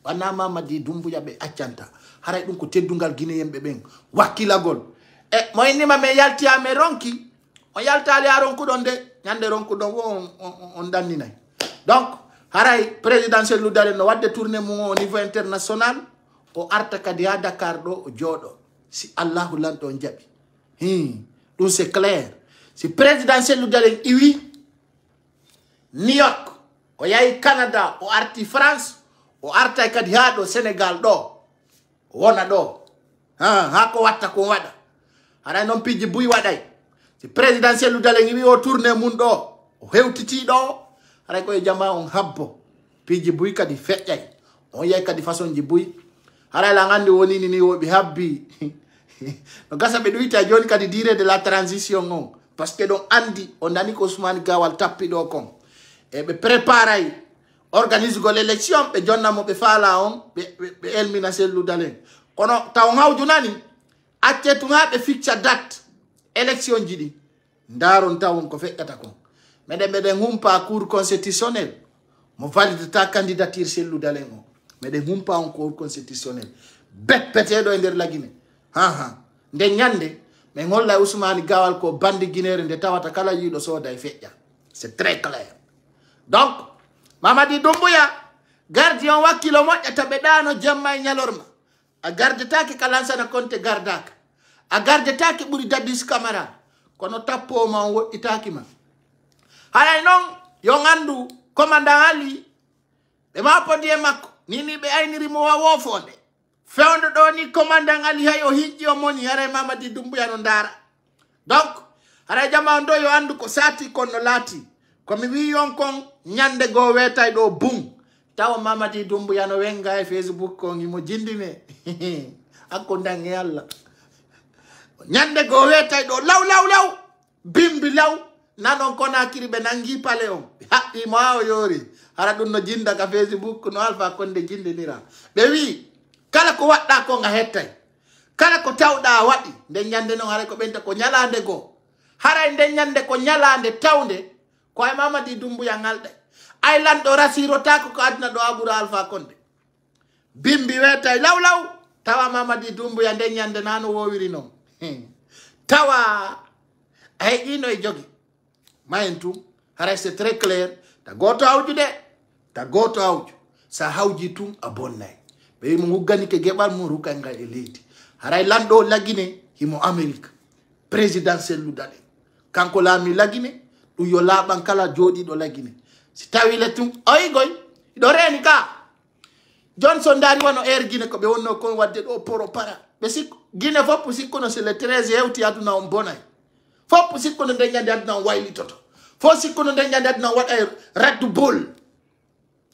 wana Mamadi Doumbouya ɓe accanta haray ɗum ko teddungal guinéen ɓen wakkilagol moynima me yaltiyame ronki on yaltali ha ronkuɗon de ñande ronkuɗon wo on danninay donc haray présidentiel ludale no wadde tourné mum au niveau international o arta kadi ha Dakar ɗo o jooɗo si Allahu lanɗo on jaɓi ɗum c'est clair si présidentiel ludale iwi New York o yahi Canada o arti France o arta kadi ha ɗo Sénégal ɗo wona ɗo ha ko watta ko waɗa haray noon piji buy waɗay si présidentiel ludale iwi o tourné mum ɗo o hewtiti ɗo haray koye jama on habbo piji buy kadi feƴƴay on yey kadi façon ji buy haray la gandi wonini ni woɓe habbi no gasa ɓe ɗoyta joni kadi durée de la transition on par ce que ɗon andi on nani ko Ousmane Gawal tappi ɗo kon e ɓe préparay organise gol élection ɓe jonnamo ɓe faala on ɓe elmina selludalen kono taw hawju nani acce tun ha ɓe ficca date élection ji ɗi ndaron tawon ko feƴƴata kon meɗen humpa cour constitutionnel mo validata candidature selludalen o meɗen humpa on cour constitutionnel beppeteɗo e nder lagine nde ñande min holla Ousmane Gawal ko bandi guinére nde tawata kala yiɗo sooda e feƴƴa c'est très clair donc Mamadi Doumbouya gardi on wakkilo moƴƴata ɓe ɗano jamma e ñalorma a gardetake ka Lansana Conté gardaka a gardetake ɓuri Dadis Camara kono tappoma on woɗɗitakima haray noon yo gandu commandant Ali ɓe mapodi e makko nini ɓe aynirimo wa wofonde fewndo ɗo ni commandant Ali hay o hiƴƴi o moni haray Mamadi Doumbouya no ndara donc haray jama on ɗo yo andu ko sati kon no laati komi wi on kon ñande go wetay ɗo bum tawa Mamadi Doumbouya no wenga e Facebook kon imo jindine hakko dange Allah ñande go wetay ɗo law bimbi law nanon Conakry ɓe nangi pale on ɓe haɓɓimo ha o yoori hara ɗum no jinda ka Facebook no Alpha Condé jindinira ɓe wi kala ko waɗɗa ko nga hettay kala ko tawɗa waɗi nde ñande noon haray ko ɓenta ko ñalande goo haray nde nyande ko nyalande tawde ko ay Mamadi Doumbouya ngalde ay lando rasiro tako ko adna do Abura Alpha Condé bimbi wetay law tawa Mamadi Doumbouya nde nyande nano wowiri non tawa ay ino e jogi mayentu haray c'est très clair ta goto awju sa hawji tum a bonnay be mo huggani ke gebal mo rukanga e leydi haray lando lagine himo America présidentiel ludale kanko laami lagine du yo laban kala jodi do lagine si tawi le tum oy goy do reni ka Johnson dari wano Guinée ko be wonno ko wadde do poro para be sik Guinée fop sikko no c'est le 13 hewti aduna on bonay fop sikko no de nyande aduna wayli toto fo sikko no de nyande aduna wat ay raddu bol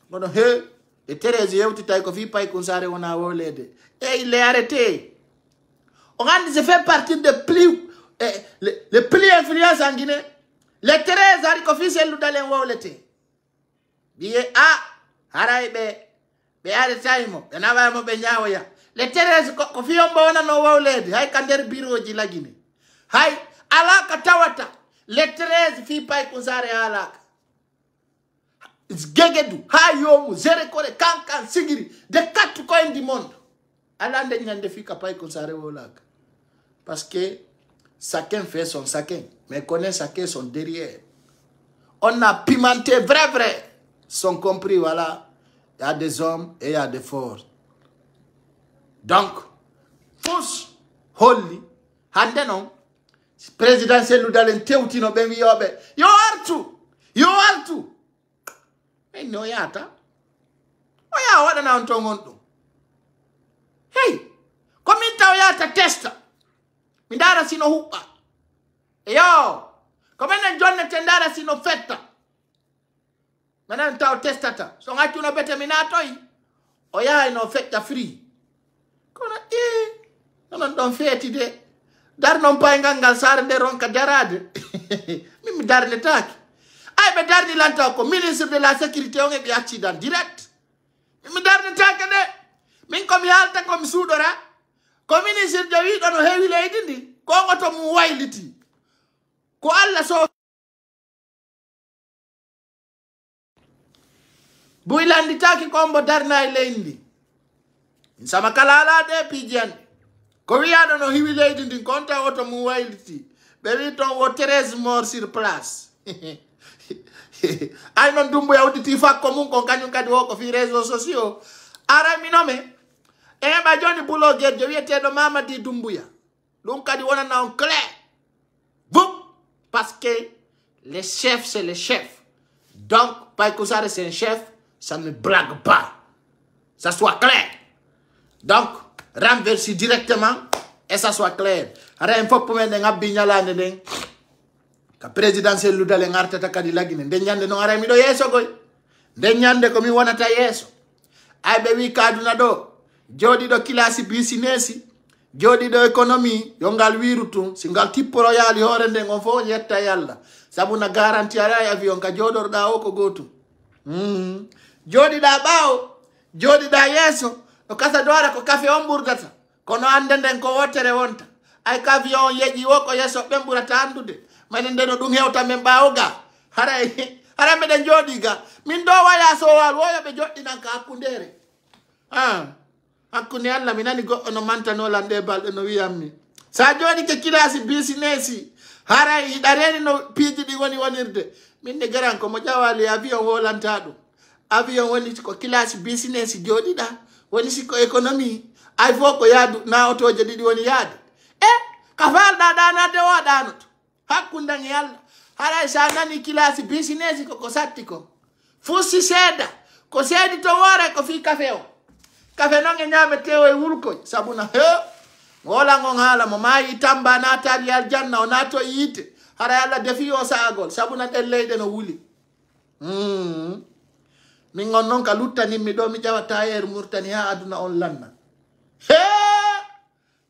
gono he e 13 hewti tay ko fi pay ko sare wona wolede e il est arrêté on a dit fait partie des plus les plus influents en Guinée les 13 ari ko fi selu dalen wowlete biye haray be arrêté mo be nawa mo be nyaawoya les 13 ko fi yombo wona no wowlede hay kander bureau ji la Guinée hay alaka tawata les 13 fi pay ko sare alaka Gegedu, Hayomu, Zerekore, Kankan, Sigiri, des 4 coins du monde. Alande nyande fika pa ikonsare wolak. Parce que chacun fait son chacun, mais connaît chacun son derrière. On a pimenté vrai, sont compris, voilà. Il y a des hommes et il y a des forces. Donc, tous, holy, handenon, présidentiel nous dalen teutino ben yobe. You are too. Hey, no yata. Oya wada na ontongondo. Hey, komita oyata testa. Mindara sino hupa. Yo, komena John tendara sino feta. Mana ntao testata. So ngati una bete minatoi. Oya ino feta free. Kona non don feti de. Dar non pa ngal sare de ronka darade. Mimi dar ne taki. Ay be darni lanta ko ministre de la sécurité on e bi accident direct mi darni take de min ko mi halta ko mi sudora ko ministre de wi do heewi leydi ndi ko ngoto mu wayliti ko alla so buy landi take ko mbo darna leydi sama kala de pijan ko wi ado no heewi leydi ndi konta oto mu wayliti be wi ton wo 13 morts sur place ay non Doumbouya uditi fa komun kon kanyum kadi woko fi réseaux sociaux ara mi nome e ba joni bulo gerjo wiete do Mamadi Doumbouya dum kadi wona na on clair vous parce que les chefs c'est les chefs donc Pai Kousare c'est un chef ça ne blague pas ça soit clair donc renverser directement et ça soit clair ara en fop men ngabbi nyalande den ka présidentiel lu dale ngartata kadi lagine de nyande no ara mi do yeso goy de nyande ko mi wonata yeso ay be wi kaduna do jodi do kilasi business jodi do economy yo ngal wirutu singal tiporo yali hore de ngon fo yetta yalla sabu na garantie ara avion ka jodor da o ko gotu jodi da bawo jodi da yeso o kasa dora ko kafe on burdata kono andenden ko wotere wonta ay ka avion yeji wo ko yeso be burata andude manende no dum hewta men bawoga hara meden jodiga min do waya so wal woya be joddina ka hakundere hakkunde Allah minani go no mantano lande balde no wiyammi sa jodi ke kilasi business hara idareni no piji di woni wonirde min de garan ko mo jawali avion wolantado avion woni ko kilasi business jodida woni siko economy ay foko yadu na otoje didi woni yadu ka falda dana de wadanut hakunda yalla hara sa nani kilasi business ko satiko fusi seda ko sedi to wore ko fi café no nyame tewo e wulko sabuna wala ngon hala mo mai tamba na tali aljanna ona to yite hara yalla defi o sagol sabuna del leyde no wuli min ngon non ka luttani mi do mi jawata yer murtani ha aduna on lanna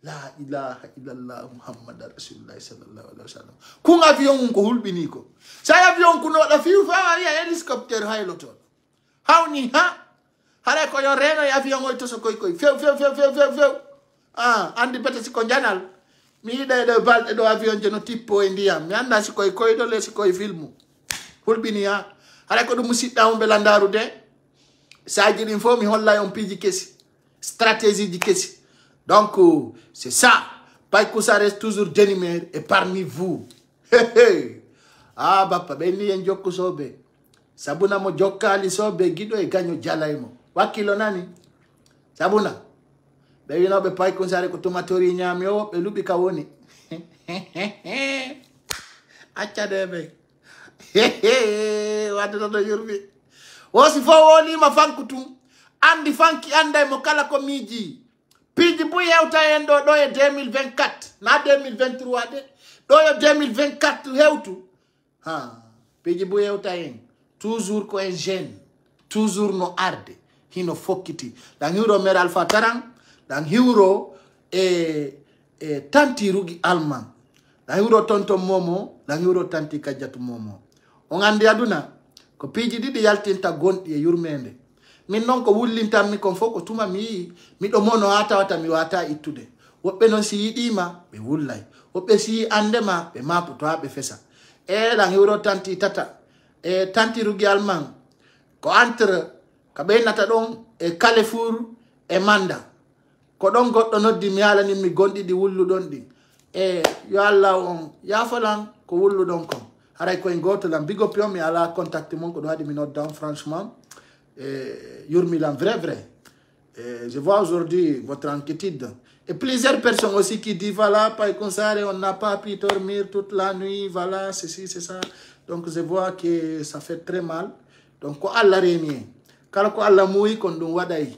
la ilaha illallah muhammad rasulullah sallallahu alaihi wasallam kun avion ko hulbini ko sa avion ko no da fiu fa ya helicopter hayloto hawni hare ko yo reno avion o to so koy few andi bete si ko janal mi de balde do avion je no tipo e ndiyam mi anda si koy do le si koy filmu hulbini ha ala ko dum musidda on belandaru de sa jiri fo mi holla on piji kesi stratégie di kesi donc c'est ça Pai Kousa reste toujours Denimer et parmi vous ah bapa be ni en jokku sobe sabuna mo jokkali sobe gido e gagno jalaymo wakilo nani sabuna be wino be Pai Kousa ko tomatori nyami o be lubi ka woni acca debe waddo do yurbi wosi fo woni ma fankutum andi fanki anda mo kala ko miji piji bu yewta en do e 2024 na 2023 de do e 2024 hewtu ha piji bu yewta en toujours ko en jeune toujours no arde hino fokkiti dan hiro mer alfa tarang dan hiro tanti rugi alman dan hiro tonto momo dan hiro tanti kajatu momo on andi aduna ko piji didi yaltinta gondi e yurmende min non ko wullintam mi kon foko tuma mi do mono ata wata mi wata ittude wobbe non si yidima be wullay wobbe si andema be mapu to be fesa e la hiro tanti tata e tanti rugi alman ko entre ka be nata don e Carrefour e Manda ko don goddo noddi mi ala ni mi gondi di wullu don di e yo Allah on ya falan ko wullu don ko haray ko en goto lam bigo pio mi ala contact mon ko do hadi mi note down franchement Yurmilan, vrai. Je vois aujourd'hui votre inquiétude. Et plusieurs personnes aussi qui disent, voilà, Pai Kousa, on n'a pas pu dormir toute la nuit, voilà, ceci, c'est ça. Donc je vois que ça fait très mal. Donc, ko Allah remi. Kala ko Allah mouyi kon dum wadai.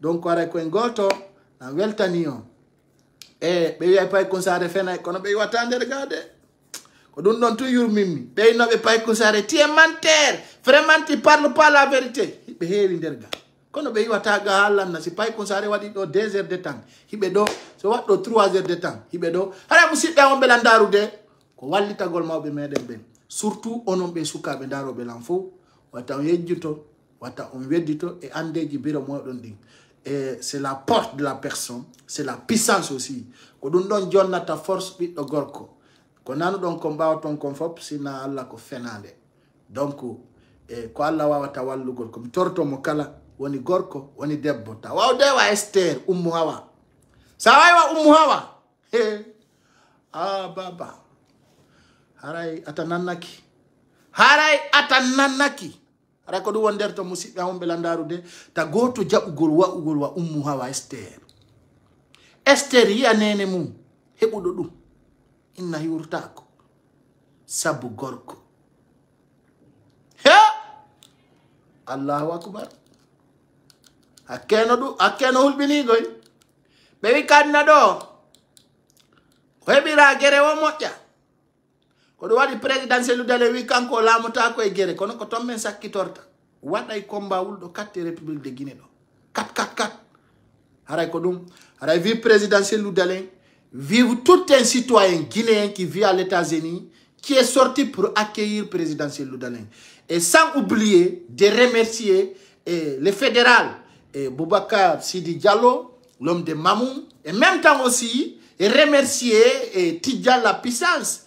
Donc, ko ara ko ngoto, na weltanio. Be wi Pai Kousa fena kono be watande regade. Ko dum don toujours mimi. Be no be Pai Kousa tu es menteur. Vraiment tu parles pas la vérité. Be heewi derga. Kono be yiwata ga halanna si Pai Kousa wadi do 2 heures de temps. Hibe do so waddo 3 heures de temps. Hibe do hala musidbe on be landaru de ko wallitagol mawbe meden ben. Surtout onon be sukabe daro be lanfo wata on yejjuto wata on weddito e andeji biro modon din. Et c'est la porte de la personne, c'est la puissance aussi. Ko dum don jonnata force biddo gorko. Ko nanu don combat ton confop sina Allah ko fenade. Donc ko Allah wawata wallugol ko mi torto mo kala woni gorko woni debbo ta wawde wa Esther ummu hawa sa wa ummu hawa baba haray atanannaki haray ko du wonder to musibbe on belandaru de ta goto jabugol wa ummu hawa Esther yi anene mum hebudo dum inna yurtako sabu gorko Allahu akbar akeno hulbini goy be wi kadna do ko hebira gere wo moƴƴa ko do wadi presidentiel dale wi kanko lamuta ko e gere kono ko tommen sakkitorta waday combat wuldo 4 république de Guinée do 4 haray ko dum haray vi presidentiel dale vive tout un citoyen guinéen qui vit à l'États-Unis qui est sorti pour accueillir présidentiel Loudalin. Et sans oublier de remercier le fédéral Boubacar Sidi Diallo, l'homme de Mamoun, et même temps aussi remercier Tidjal la puissance,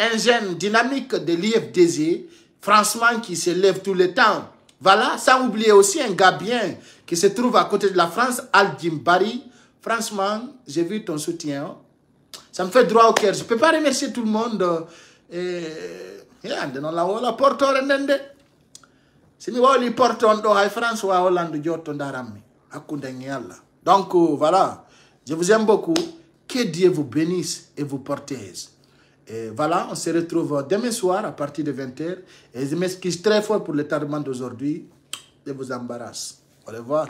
un jeune dynamique de l'IFDZ, franchement qui se lève tout le temps. Voilà, sans oublier aussi un gars bien qui se trouve à côté de la France, Al Jimbari. Franchement, j'ai vu ton soutien. Ça me fait droit au cœur. Je ne peux pas remercier tout le monde. Non la porto rendende. Si mi woli porto on do hay France wa Hollande jotto ndarammi. Hakkunde Yalla. Donc voilà, je vous aime beaucoup. Que Dieu vous bénisse et vous protège. Et voilà, on se retrouve demain soir à partir de 20h. Et je m'excuse très fort pour le tardement d'aujourd'hui. Je vous embarrasse. Au revoir.